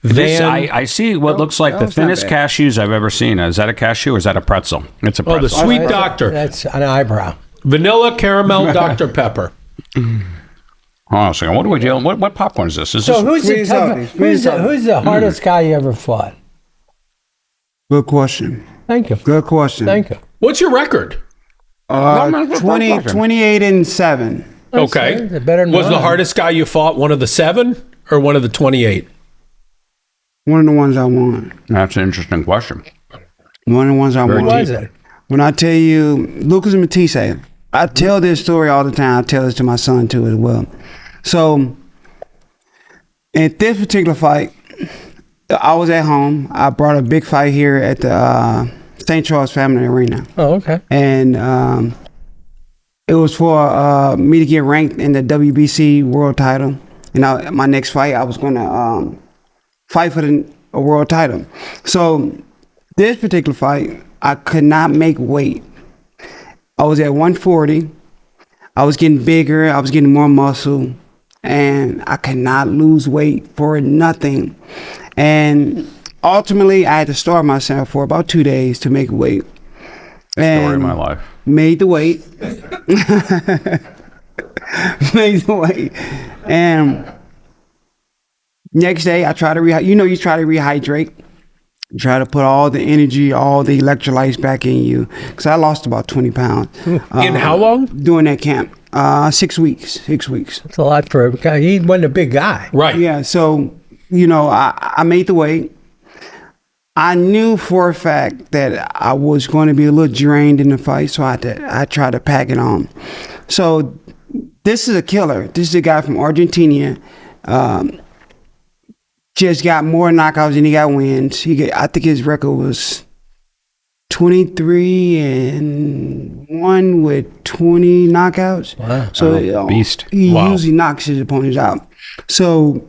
This, Van? I see what looks like the it's not thinnest bad. cashews I've ever seen. Is that a cashew or is that a pretzel? It's a Oh, pretzel. the Sweet Doctor. That's an eyebrow. Vanilla Caramel Dr. Pepper. Hold on a second. What are we dealing? What popcorn is this? Is So this who's the Squeeze out these, squeeze out who's the hardest guy you ever fought? Good question. Thank you. Good question. Thank you. What's your record? 28 and 7. Okay. It's better than Was the mine. hardest guy you fought one of the 7 or one of the 28? One of the ones I won. That's an interesting question. One of the ones I Who won. was it? When I tell you, Lucas Matisse, I tell this story all the time. I tell this to my son too as well. So, in this particular fight, I was at home. I brought a big fight here at the St. Charles Family Arena. Oh, okay. And it was for me to get ranked in the WBC world title. And my next fight, I was going to fight for a world title. So this particular fight, I could not make weight. I was at 140. I was getting bigger. I was getting more muscle. And I could not lose weight for nothing. And ultimately, I had to starve myself for about 2 days to make weight. And Story of my life. made the weight. Made the weight. And next day I try to you try to rehydrate. Try to put all the energy, all the electrolytes back in you. Because I lost about 20 pounds. In how long? During that camp. 6 weeks. 6 weeks. That's a lot for a guy. He wasn't a big guy. Right. Yeah, so, I made the weight. I knew for a fact that I was going to be a little drained in the fight, so I tried to pack it on. So this is a killer. This is a guy from Argentina. Just got more knockouts than he got wins. I think his record was 23-1 with 20 knockouts. Wow. So Beast. He Wow. usually knocks his opponents out. So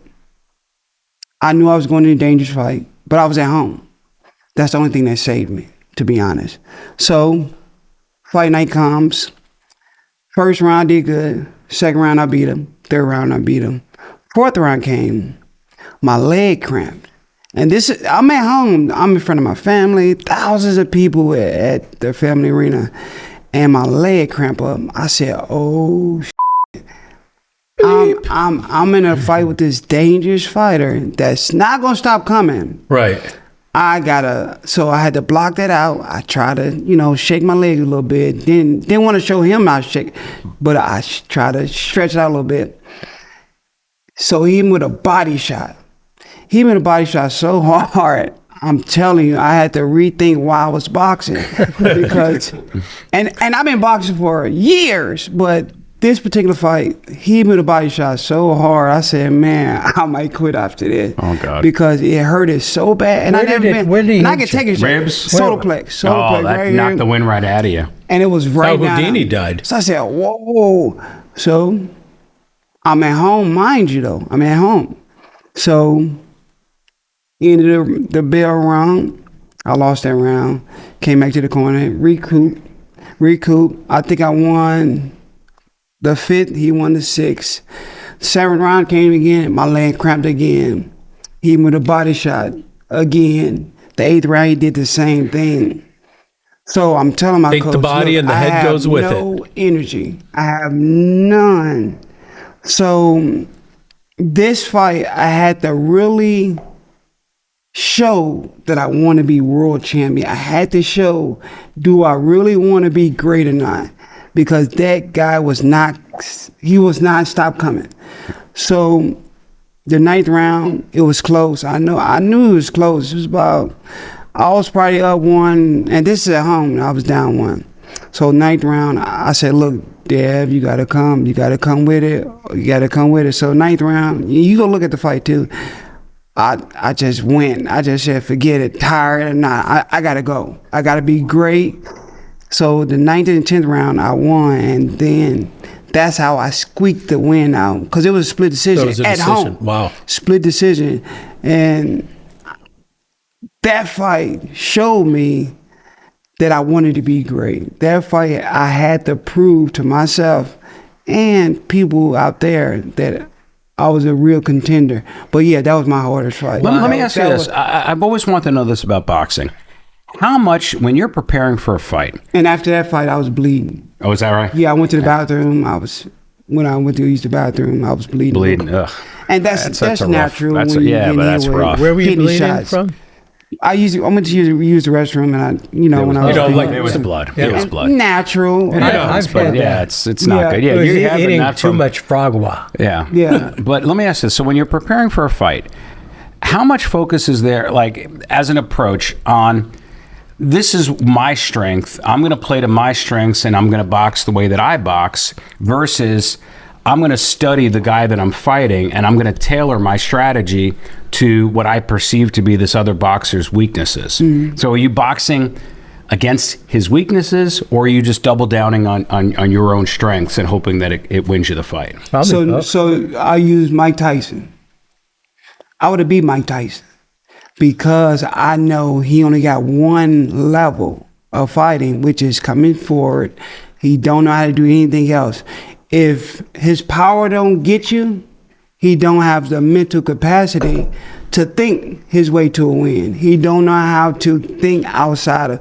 I knew I was going to a dangerous fight, but I was at home. That's the only thing that saved me, to be honest. So fight night comes. First round I did good. Second round I beat him. Third round I beat him. Fourth round came. My leg cramped. And I'm at home. I'm in front of my family, thousands of people at the family arena. And my leg cramped up. I said, oh, I'm in a fight with this dangerous fighter that's not gonna stop coming. Right. So I had to block that out. I tried to, shake my leg a little bit. Didn't want to show him I shake, but I tried to stretch it out a little bit. So he hit me with a body shot. He hit me with a body shot so hard. I'm telling you, I had to rethink why I was boxing because, and I've been boxing for years, but this particular fight, he hit me with a body shot so hard. I said, man, I might quit after this. Oh, God. Because it hurted so bad, and Where I never did it- been. where did he and I hit can you? take it. Ribs? Solar plex Oh, that right knocked here. the wind right out of you. And it was right How down. Houdini died. So I said, whoa. So I'm at home, mind you, though. I'm at home. So ended the bell round. I lost that round. Came back to the corner, recoup. I think I won the fifth. He won the sixth. Seventh round came again. My leg cramped again. He with a body shot again. The eighth round, he did the same thing. So I'm telling my Take the coach, body look, and the I head have goes with no energy. I have none. So this fight, I had to really show that I want to be world champion. I had to show, do I really want to be great or not? Because that guy was not stop coming. So the ninth round, it was close. I knew it was close. It was I was probably up one, and this is at home. I was down one. So ninth round, I said, look, Dev, you gotta come with it. You gotta come with it. So ninth round, you go look at the fight too. I just went. I just said, forget it, tired or not. I gotta go. I gotta be great. So the 9th and 10th round, I won, and then that's how I squeaked the win out, because it was a split decision at home. Wow. Split decision. And that fight showed me that I wanted to be great. That fight, I had to prove to myself and people out there that I was a real contender. But yeah, that was my hardest fight. Let me ask you this. I've always wanted to know this about boxing. How much, when you're preparing for a fight? And after that fight, I was bleeding. Oh, is that right? Yeah, I went to the bathroom. When I went to use the bathroom, I was bleeding. Bleeding, ugh. And that's natural. But that's rough. Where were you kidney bleeding shots. from? I went to use the restroom, and when I was it was blood. Yeah. It was blood. natural. I've had that. It's not good. Yeah, It was you're having eating that too from- much fragua. Yeah. Yeah. But let me ask this. So when you're preparing for a fight, how much focus is there, like, as an approach on, this is my strength, I'm going to play to my strengths, and I'm going to box the way that I box, versus I'm going to study the guy that I'm fighting, and I'm going to tailor my strategy to what I perceive to be this other boxer's weaknesses. Mm-hmm. So are you boxing against his weaknesses, or are you just double downing on your own strengths and hoping that it wins you the fight? So I used Mike Tyson. I would have beat Mike Tyson because I know he only got one level of fighting, which is coming forward. He don't know how to do anything else. If his power don't get you, he don't have the mental capacity to think his way to a win. He don't know how to think outside of,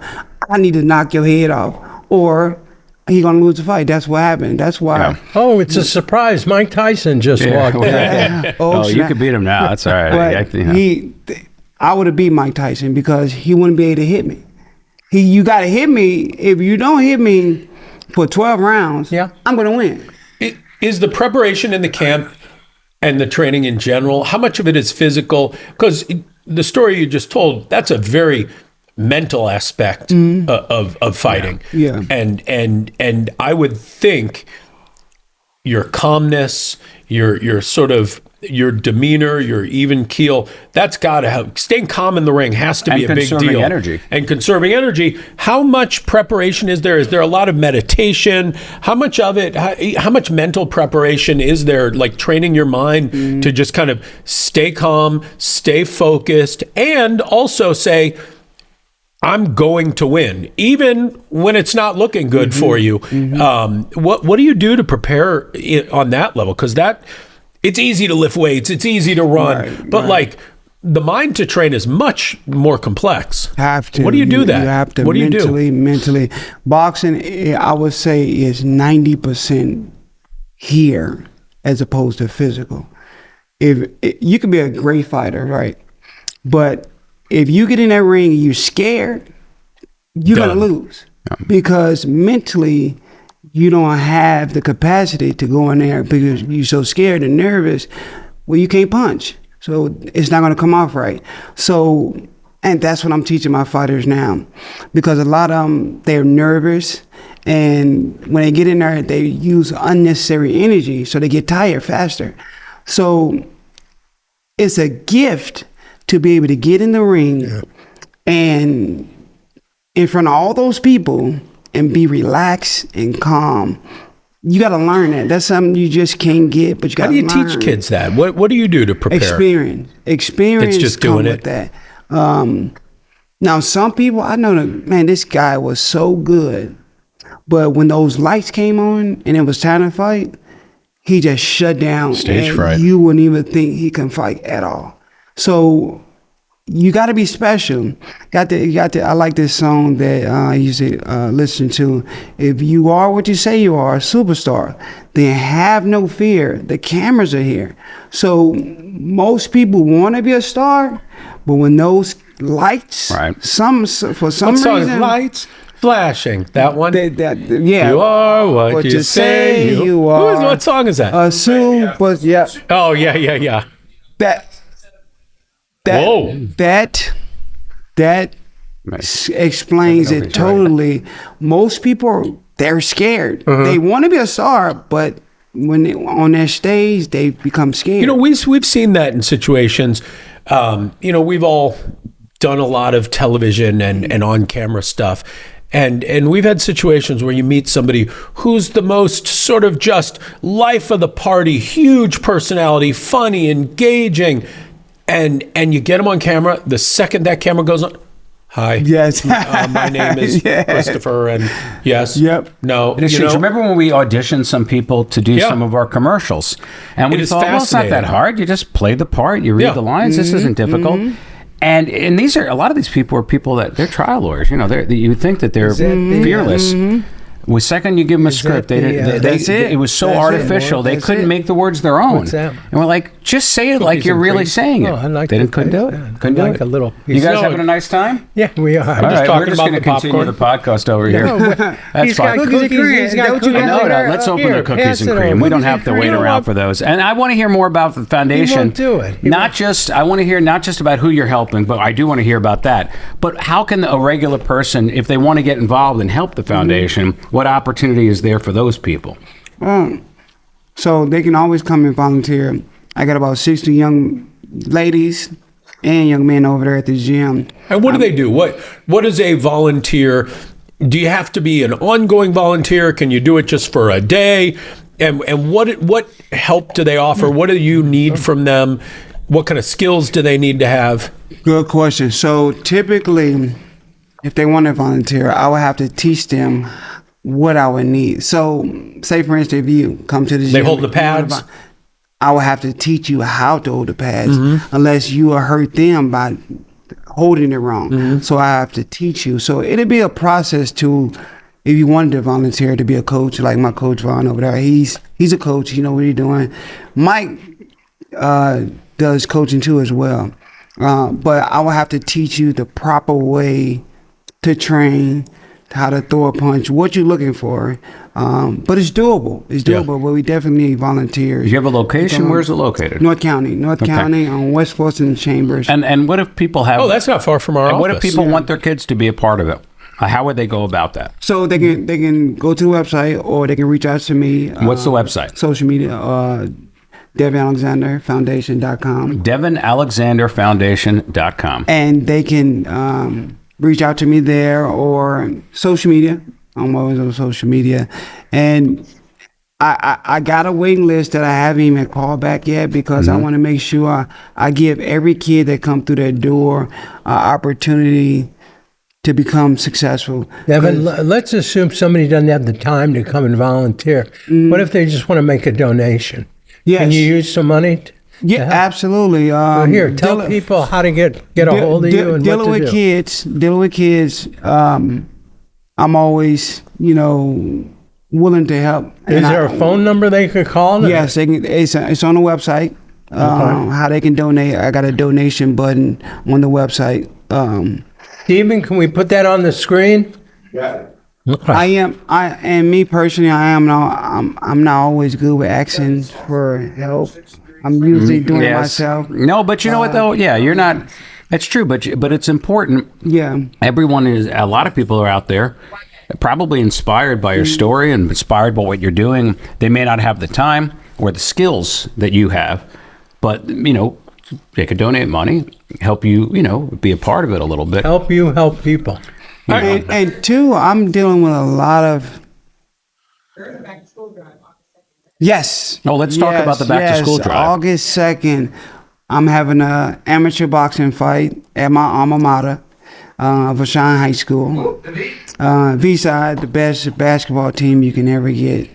I need to knock your head off, or he gonna lose the fight. That's what happened. That's why. Yeah. Oh, it's a surprise. Mike Tyson just walked in. Yeah. Oh, you snap. could beat him now. That's all right. But I would have beat Mike Tyson because he wouldn't be able to hit me. You got to hit me. If you don't hit me for 12 rounds, I'm going to win. Is the preparation in the camp and the training in general, how much of it is physical? Because the story you just told, that's a very mental aspect of fighting. Yeah. And I would think your calmness, your sort of your demeanor, your even keel, that's got to help. Staying calm in the ring has to be a big deal. And conserving energy. And conserving energy. How much preparation is there? Is there a lot of meditation? How much of it, how much mental preparation is there, like training your mind to just kind of stay calm, stay focused, and also say, I'm going to win, even when it's not looking good for you. What do you do to prepare on that level? Because it's easy to lift weights, it's easy to run, but like the mind to train is much more complex. Have to. What do you do that? You have to what do you do? mentally. Boxing, I would say, is 90% here as opposed to physical. If you can be a great fighter, right? But if you get in that ring and you're scared, you're going to lose. Because mentally, you don't have the capacity to go in there because you're so scared and nervous. Well, you can't punch. So it's not going to come off right. So, and that's what I'm teaching my fighters now. Because a lot of them, they're nervous. And when they get in there, they use unnecessary energy. So they get tired faster. So it's a gift to be able to get in the ring and in front of all those people and be relaxed and calm. You got to learn that. That's something you just can't get, but you got to learn. How do you teach kids that? What do you do to prepare? Experience. It's just doing with that. Now, some people, I know that, man, this guy was so good. But when those lights came on and it was time to fight, he just shut down. Stage and fright. You wouldn't even think he can fight at all. So you got to be special. I like this song that I used to listen to. If you are what you say you are, a superstar, then have no fear. The cameras are here. So most people want to be a star, but when those lights, for some What song is reason, Lights Flashing? That one? yeah. You are what you say you are. What song is that? Yeah. Oh, yeah. Whoa. That explains it totally. Most people, they're scared. They want to be a star, but when they on that stage, they become scared. You know, we've seen that in situations We've all done a lot of television and on-camera stuff. And we've had situations where you meet somebody who's the most sort of just life of the party, huge personality, funny, engaging, and you get them on camera. The second that camera goes on, hi. Yes. My name is Christopher, and yes. Yep. No. It is true. Remember when we auditioned some people to do some of our commercials? And we thought, well, it's not that hard. You just play the part. You read the lines. This isn't difficult. And these are, a lot of these people are people that they're trial lawyers. You would think that they're fearless. The second you give them a script, it was so artificial. They couldn't make the words their own. What's that? And we're like, just say it like you're really saying it. Oh, I like They the couldn't do it. yeah. Couldn't do I like it. a little You guys No, having a nice time? Yeah, we are. All right, talking we're just about going to the continue the podcast over here. That's He's got fine. cookies. He's got cookies. No, let's open the cookies and cream. We don't have to wait around for those. And I want to hear more about the foundation. He won't do it. I want to hear not just about who you're helping, but I do want to hear about that. But how can a regular person, if they want to get involved and help the foundation, what opportunity is there for those people? So they can always come and volunteer. I got about 60 young ladies and young men over there at the gym. And what do they do? What is a volunteer? Do you have to be an ongoing volunteer? Can you do it just for a day? And what help do they offer? What do you need from them? What kind of skills do they need to have? Good question. So typically, if they want to volunteer, I would have to teach them what I would need. So, say for instance, if you come to the gym, They hold the pads? I would have to teach you how to hold the pads, unless you will hurt them by holding it wrong. So I have to teach you. So it'll be a process to, if you wanted to volunteer to be a coach, like my coach Vaughn over there. He's a coach. You know what he's doing. Mike does coaching too as well. But I will have to teach you the proper way to train, how to throw a punch, what you're looking for. But it's doable. It's doable, but we definitely need volunteers. You have a location? Where's it located? North County on West Fulton Chambers. And what if people have... Oh, that's not far from our office. What if people want their kids to be a part of it? How would they go about that? So they can go to the website, or they can reach out to me. What's the website? Social media, Devon Alexander Foundation.com. DevonAlexanderFoundation.com. And they can reach out to me there, or social media. I'm always on social media. And I got a waiting list that I haven't even called back yet, because I want to make sure I give every kid that come through that door an opportunity to become successful. Devin, let's assume somebody doesn't have the time to come and volunteer. What if they just want to make a donation? Yes. Can you use some money? Yeah, absolutely. Here, tell people how to get a hold of you and dealing what to with do. Dealing with kids. I'm always, willing to help. Is there a phone number they could call? Yes, they can, it's on the website. How they can donate. I got a donation button on the website. Stephen, can we put that on the screen? Yeah. And me personally, I'm not always good with asking for help. I'm usually doing it myself. No, but you know what though? Yeah, you're not. That's true, but it's important. Yeah. A lot of people are out there probably inspired by your story and inspired by what you're doing. They may not have the time or the skills that you have, but they could donate money, help you, be a part of it a little bit. Help you help people. And two, I'm dealing with a lot of. Yes. Oh, let's talk about the back to school drive. August 2nd, I'm having an amateur boxing fight at my alma mater, Vashon High School. V-Side, the best basketball team you can ever get.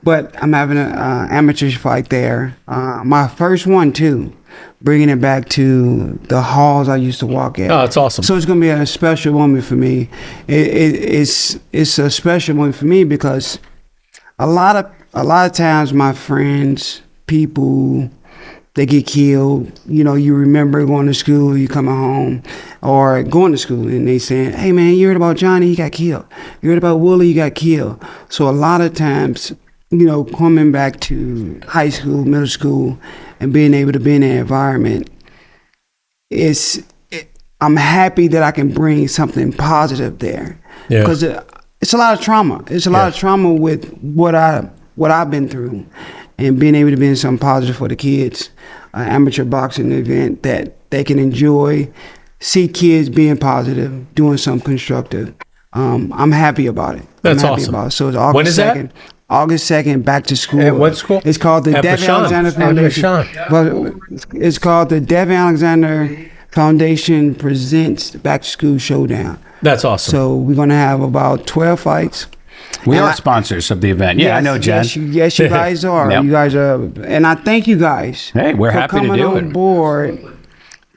But I'm having an amateur fight there. My first one too, bringing it back to the halls I used to walk at. Oh, that's awesome. So it's gonna be a special moment for me. It's a special moment for me because a lot of times my friends, people, they get killed. You remember going to school, you coming home, or going to school, and they saying, "Hey man, you heard about Johnny? He got killed. You heard about Willie? He got killed." So a lot of times, coming back to high school, middle school, and being able to be in that environment, I'm happy that I can bring something positive there. Yeah. Because it's a lot of trauma. It's a lot of trauma with what I've been through, and being able to be in something positive for the kids. amateur boxing event that they can enjoy, see kids being positive, doing something constructive. I'm happy about it. That's I'm happy awesome. About it. So it's August When is 2nd. that? August 2nd, back to school. At what school? It's called the At Devon Bashan. Alexander At Foundation. Bashan. Well, it's called the Devon Alexander Foundation presents Back to School Showdown. That's awesome. So we're going to have about 12 fights. We And are I- sponsors of the event. Yeah, I know, Jen. Yes, you guys are. Yep. You guys are. And I thank you guys. Hey, we're for happy to coming do on it. board,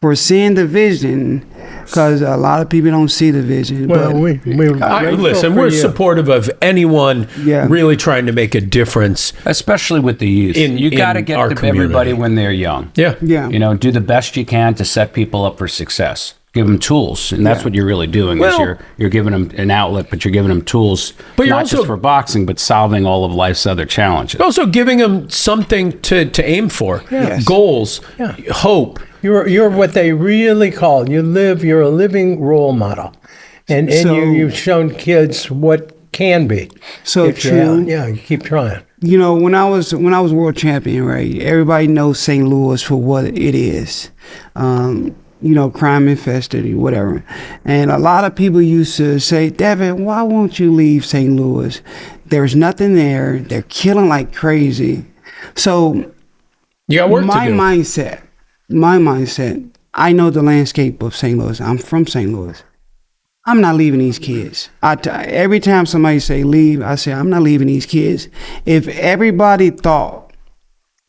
for seeing the vision, because a lot of people don't see the vision. Well, but we're Listen, we're supportive of anyone Yeah. really trying to make a difference. Especially with the youth. You got to in get our to community. everybody when they're young. Yeah. Yeah. You know, do the best you can to set people up for success. Give them tools, and that's what you're really doing. Well- is you're giving them an outlet, but you're giving them tools, But you're not also- just for boxing, but solving all of life's other challenges. Also giving them something to aim for. Yes. Goals, Yeah. hope. You're what they really call. You're a living role model, and So- you've shown kids what can be. So If you- true. Yeah, you keep trying. You know, when I was world champion, right? Everybody knows St. Louis for what it is. You know, crime infested, whatever. And a lot of people used to say, Devin, why won't you leave St. Louis? There's nothing there. They're killing like crazy. So You got work my to do. mindset, I know the landscape of St. Louis. I'm from St. Louis. I'm not leaving these kids. Every time somebody say leave, I say, I'm not leaving these kids. If everybody thought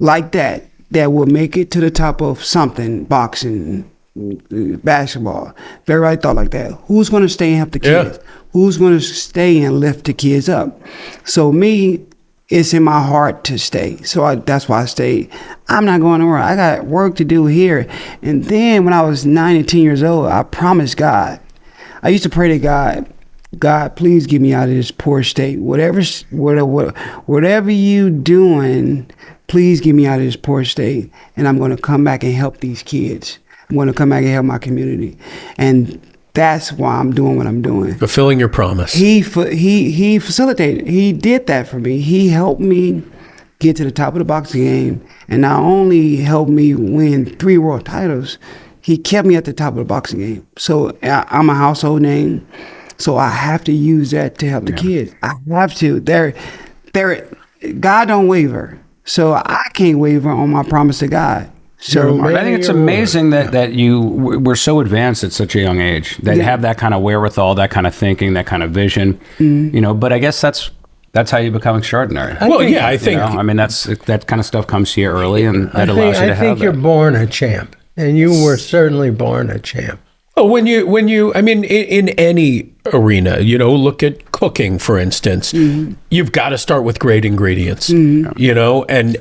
like that would make it to the top of something, boxing, basketball, if everybody thought like that, who's going to stay and help the kids? Yeah. Who's going to stay and lift the kids up? So me, it's in my heart to stay. So that's why I stayed. I'm not going nowhere. I got work to do here. And then when I was 9 and 10 years old, I promised God. I used to pray to God, please get me out of this poor state. Whatever you doing, please get me out of this poor state. And I'm going to come back and help these kids. I'm going to come back and help my community. And that's why I'm doing what I'm doing. Fulfilling your promise. He facilitated. He did that for me. He helped me get to the top of the boxing game, and not only helped me win 3 world titles, he kept me at the top of the boxing game. So I'm a household name. So I have to use that to help the kids. I have to. God don't waver. So I can't waver on my promise to God. So I think it's amazing that we're so advanced at such a young age, that have that kind of wherewithal, that kind of thinking, that kind of vision. You know, but I guess that's how you become extraordinary. I think. I mean, that kind of stuff comes here early, and that allows you to I think have you're it. born a champ, and you were certainly born a champ. Oh, when you, I mean, in any arena, you know, look at cooking, for instance, you've got to start with great ingredients, you know, and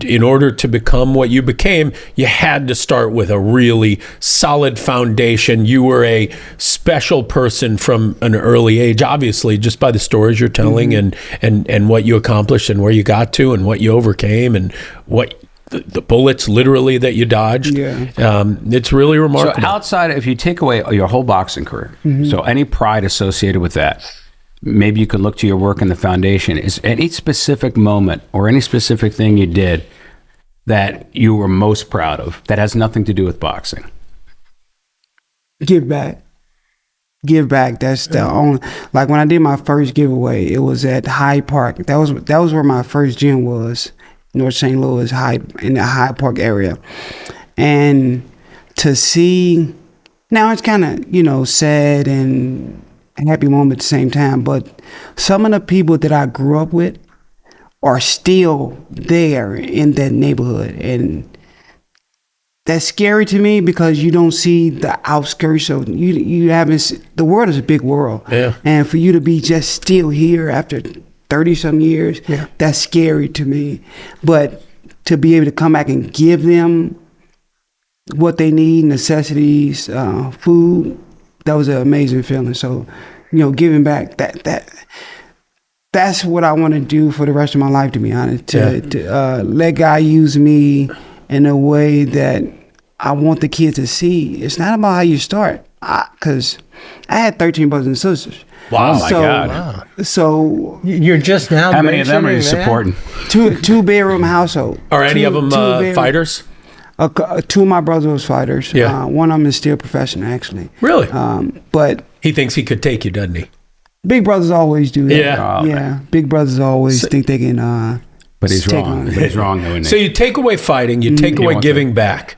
in order to become what you became, you had to start with a really solid foundation. You were a special person from an early age, obviously, just by the stories you're telling and what you accomplished and where you got to and what you overcame and what the bullets literally that you dodged. It's really remarkable. So outside, if you take away your whole boxing career, so any pride associated with that, maybe you could look to your work in the foundation. Is any specific moment or any specific thing you did that you were most proud of that has nothing to do with boxing? Give back. That's the only, like when I did my first giveaway, it was at Hyde Park. That was where my first gym was, North St. Louis, in the Hyde Park area. And to see, now it's kind of, you know, sad and a happy moment at the same time, but some of the people that I grew up with are still there in that neighborhood. And that's scary to me because you don't see the outskirts of, you haven't, the world is a big world. Yeah. And for you to be just still here after 30-some years, that's scary to me. But to be able to come back and give them what they need, necessities, food, that was an amazing feeling. So, you know, giving back, that's what I want to do for the rest of my life, to be honest. To let God use me in a way that I want the kids to see. It's not about how you start, because I had 13 brothers and sisters. Wow, my God. So You're just now. How many of them are you mentioning that? supporting? two bedroom household. Are any of them Two bedroom- fighters? Two of my brothers was fighters. Yeah. One of them is still professional, actually. Really? But He thinks he could take you, doesn't he? big brothers always do that. Yeah. Yeah. Big brothers always think they can. But he's take wrong. on- But he's wrong, though, isn't So he? you take away fighting, you take away wants giving back.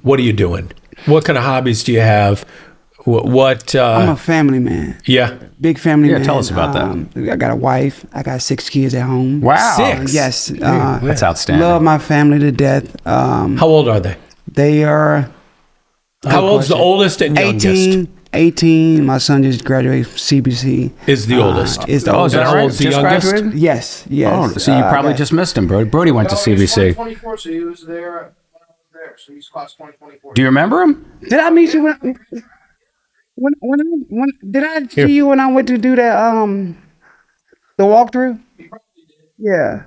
What are you doing? What kind of hobbies do you have? What? I'm a family man. Yeah. Big family man. tell us about that. I got a wife. I got 6 kids at home. Wow. Six? Yes. That's outstanding. Love my family to death. How old are they? They are How old's the oldest and youngest? 18. My son just graduated from CBC. Is the oldest. Is the Oh, is oldest. that How right? old's the Just youngest? graduated? Yes. Oh, so you probably just missed him, Brody. Brody went to CBC. 2024, so he was there when I was there. So he's class 2024. Do you remember him? Did I meet you when did I see you when I went to do that the walkthrough? Yeah.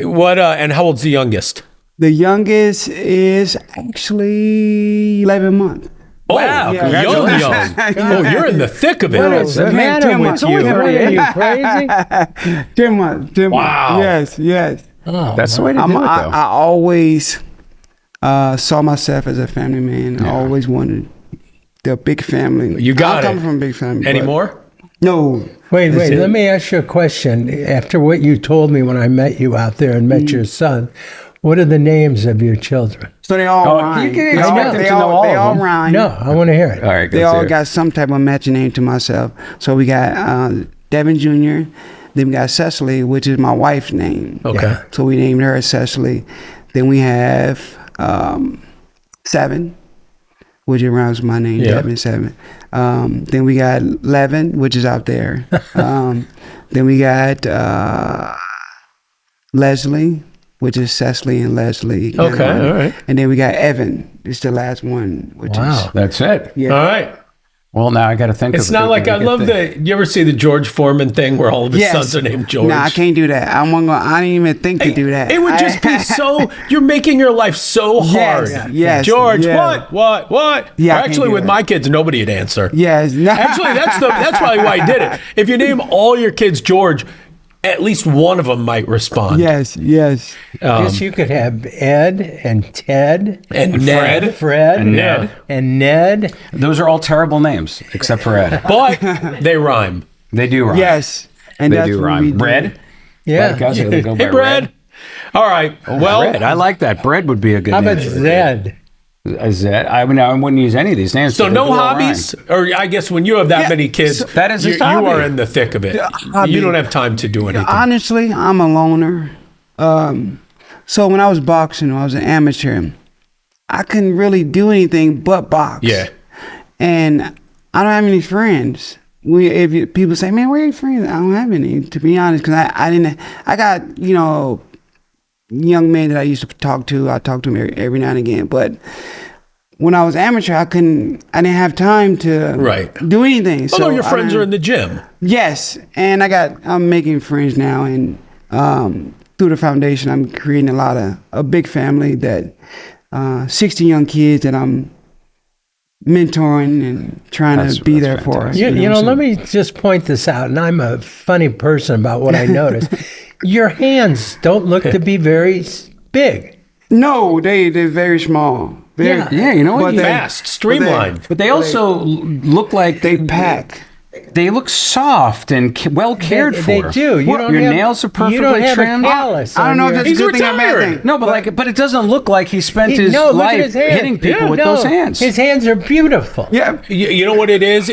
What? And how old's the youngest? The youngest is actually 11 months. Oh, Wow, young. congratulations. Oh, you're in the thick of it. What is the Man, matter 10 with months. you? Only What three. are you crazy? 10 months. 10 Wow. months. Yes. Oh, That's the way to do it, though. I always saw myself as a family man. I always wanted the big family. You got I come it. from a big family. Any but- more? No. wait. Let me ask you a question. After what you told me when I met you out there and met your son, what are the names of your children? So they all Oh, rhyme. you can They expect all- them they to know all they of all them. rhyme. No, I want to hear it. All right, They let's all hear it. got some type of matching name to myself. So we got Devon Jr., then we got Cecily, which is my wife's name. Okay. So we named her Cecily. Then we have Seven, which rhymes with my name, Yeah. Devon Seven. Then we got Levin, which is out there. Then we got Leslie, which is Cecily and Leslie. Okay, all right. And then we got Evan. It's the last one, which Wow. That's it. Yeah. All right. Well, now I got to think It's of not like I get love you ever see the George Foreman thing where all of his sons are named George? Nah, I can't do that. I didn't even think to do that. It would just be so. You're making your life so hard. yes, George, yeah. what? Yeah, I can't Actually, do with that. my kids, nobody'd answer. Yes. Actually, that's probably why I did it. If you name all your kids George, at least one of them might respond. Yes. I guess you could have Ed and Ted And Ned. Fred And Ned. and Ned. Those are all terrible names, except for Ed. But they rhyme. They do rhyme. Yes. And They that's do what we rhyme. do. Bread? Yeah. Like us, they go by Hey, Brad. All right. Well, Bread. I like that. Bread would be a good How name. about Zed? Zed? I mean, I wouldn't use any of these names. so but they no do all hobbies? Or I guess when you have that many kids, that is his you hobby. are in the thick of it. hobby. You don't have time to do anything. Honestly, I'm a loner. So when I was boxing, when I was an amateur, I couldn't really do anything but box. Yeah. And I don't have any friends. People say, "Man, where are your friends?" I don't have any, to be honest, because I got young men that I used to talk to. I talk to them every now and again, but when I was amateur, I didn't have time to do anything. Although your I friends didn't- are in the gym. Yes, and I'm making friends now, and through the foundation, I'm creating a big family that 60 young kids that I'm mentoring and trying to be there for. You know, let me just point this out, and I'm a funny person about what I notice. Your hands don't look to be very big. No, they're very small. Yeah, you know what? But they- Fast, streamlined. But they also look like They pack. They look soft and well cared for. They do. Your nails are perfectly You don't have trimmed. a callus. I don't know if that's a He's good thing or a bad retired. thing. No, but it doesn't look like he spent his look at life his hands. hitting people with No, those hands. His hands are beautiful. Yeah. You know what it is?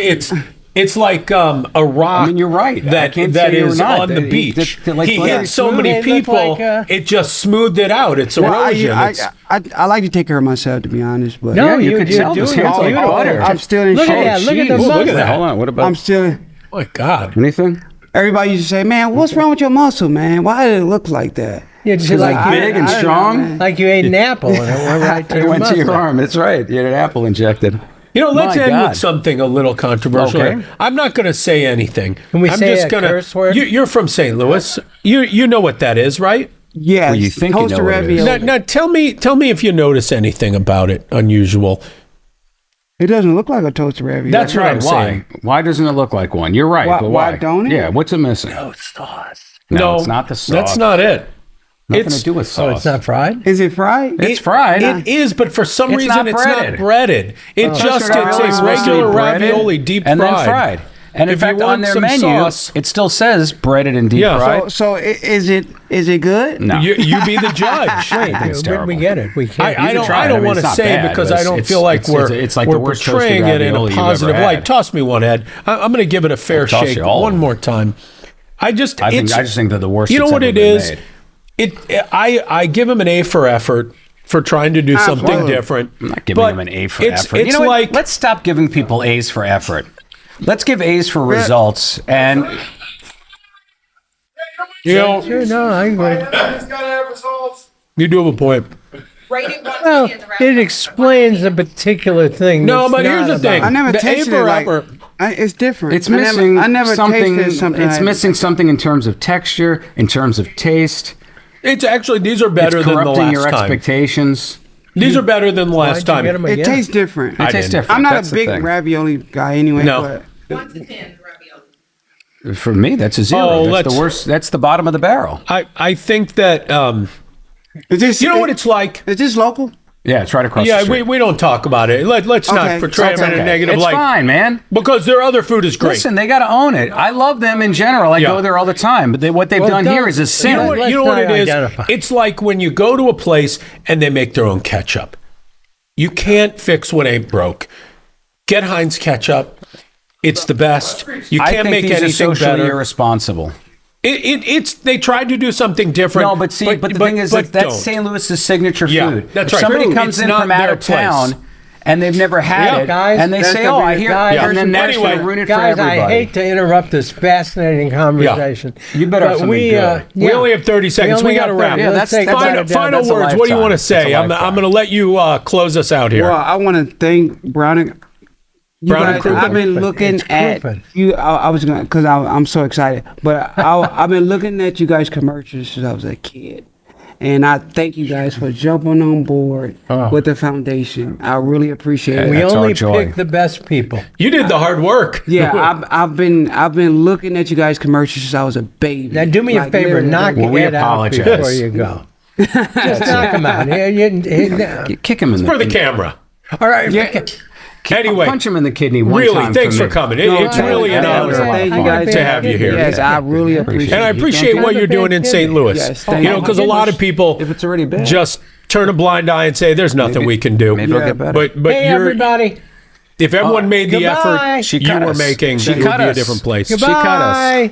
It's like a rock. I mean, you're right. I That can't that say you're is not. on the He- beach. like He butter. hit so They many look people. like, It just smoothed it out. It's Well, erosion. I like to take care of myself, to be honest, but No, Yeah, you you're could tell this doing hands it like beautiful. butter. I'm still in Look shape. at that. Look at the Jeez. muscle. Look at that. Hold on. What about I'm still. Oh my God. anything? Everybody used to say, "Man, what's wrong with your muscle, man? Why did it look like that?" You're just Because like, like big and I don't know, strong. man. like you ate an apple and it went right to It your went to your muscle. arm. That's right. You had an apple injected. You know, let's My end God. with something a little controversial. Okay. I'm not going to say anything. Can we I'm say just a gonna, curse word? You're from St. Louis. You know what that is, right? Yes. Well, you think you know toaster what it is. ravioli. Now tell me if you notice anything about it unusual. It doesn't look like a toaster ravioli. That's what I'm Why? saying. Why doesn't it look like one? You're right. Why- but why why don't it? Yeah. What's it missing? Oh, sauce. No, it's not the sauce. That's not it. Nothing to do with sauce. Oh, it's not fried? Is it fried? It's fried. It is, but for some It's reason not it's breaded. not breaded. It's It's a regular ravioli, deep and fried. then fried. And in If you fact, want on their some menu, sauce- it still says breaded and deep Yeah. fried. So is it good? No. You be the judge. Wait, it's where did terrible. we get it? We can't. I don't. try it. I I don't mean, want it's to not say bad, because but I don't it's- feel like it's like the we're worst portraying toasted it in a ravioli you've ever positive had. light. Toss me one, Ed. I'm going to give it a fair toss shake you all one of them. more time. I just think they're the worst. You know that's what ever it been is? made. I give him an A for effort for trying to do something Absolutely. different. I'm not giving them an A for effort. It's You know what? like Let's stop giving people A's for effort. Let's give A's for results. And you know Sure, no, I agree. It's gotta have results. you do have a point. Rated one Well, in the restaurant. it explains a particular thing. No, that's but here's not the about- thing. I never The tasted A it like. rapper- It's different. it's missing I never something. tasted something. It's like- missing something in terms of texture, in terms of taste. It's actually these are better It's than the corrupting last your time. expectations. These are better than the Why'd last you time. get 'em It again? tastes different. It tastes didn't. different. I'm not That's a the big thing. ravioli guy anyway. No. But 1 to 10 ravioli. For me, that's a zero. Oh, that's let's- the worst. That's the bottom of the barrel. I think that is this, you know what it's like. Is this local? Yeah, it's right across the Yeah, street. we don't talk about it. Let's not Okay, portray that's them in a okay. negative It's light fine, man. because their other food is great. Listen, they got to own it. I love them in general. I Yeah. go there all the time. But what they've Well, done here don't- is a You sin. know what, Let's you know what not it is? identify. It's like when you go to a place and they make their own ketchup. You can't fix what ain't broke. Get Heinz ketchup. It's the best. You I can't think make these are anything socially better. irresponsible. It's they tried to do something different. No, but see, but the thing is that that's don't. St. Louis's signature Yeah, food. that's If right. somebody True. comes It's in not from out their of town place. and they've never had Yeah. it, Guys, and they that's say, the "Oh, I biggest hear," guy. and then that's Anyway, going to ruin it for Guys, everybody. I hate to interrupt this fascinating conversation. You better have but something we, good. We only have 30 seconds. We only got to got wrap. 30. Yeah, Let's that's- take that's that a- down. Final that's a words. What do you want to lifetime. say? That's a I'm lifetime. going to let you close us out here. Well, I want to thank Brown. Brown and Crouppen. I've been looking It's at Crouppen. you. I was gonna because I'm so excited, but I've been looking at you guys commercials since I was a kid, and I thank you guys for jumping on board with the foundation. I really appreciate it. We That's our only joy. pick the best people. You did the hard work. Yeah, I've been looking at you guys commercials since I was a baby. Now, do me a Like, favor, literally. knock Well, we Ed out apologize. before you go. Just knock him out. Kick him in the for the camera. All right. Anyway, punch him in the kidney one really, time. thanks for me. coming. No, It's thank really you. an Yeah, honor Thank you guys to have you here. Yes, I really appreciate it. And I appreciate Thank what you. you're doing in St. Louis. Yes, thank You know, you. because a lot of people If it's already bad. just turn a blind eye and say, "There's nothing we can do." Maybe it'll Yeah. get better. But Hey, you're everybody. if everyone made the Goodbye. effort She you cut were us. making, She it would cut be a us. different place. She cut us. Goodbye.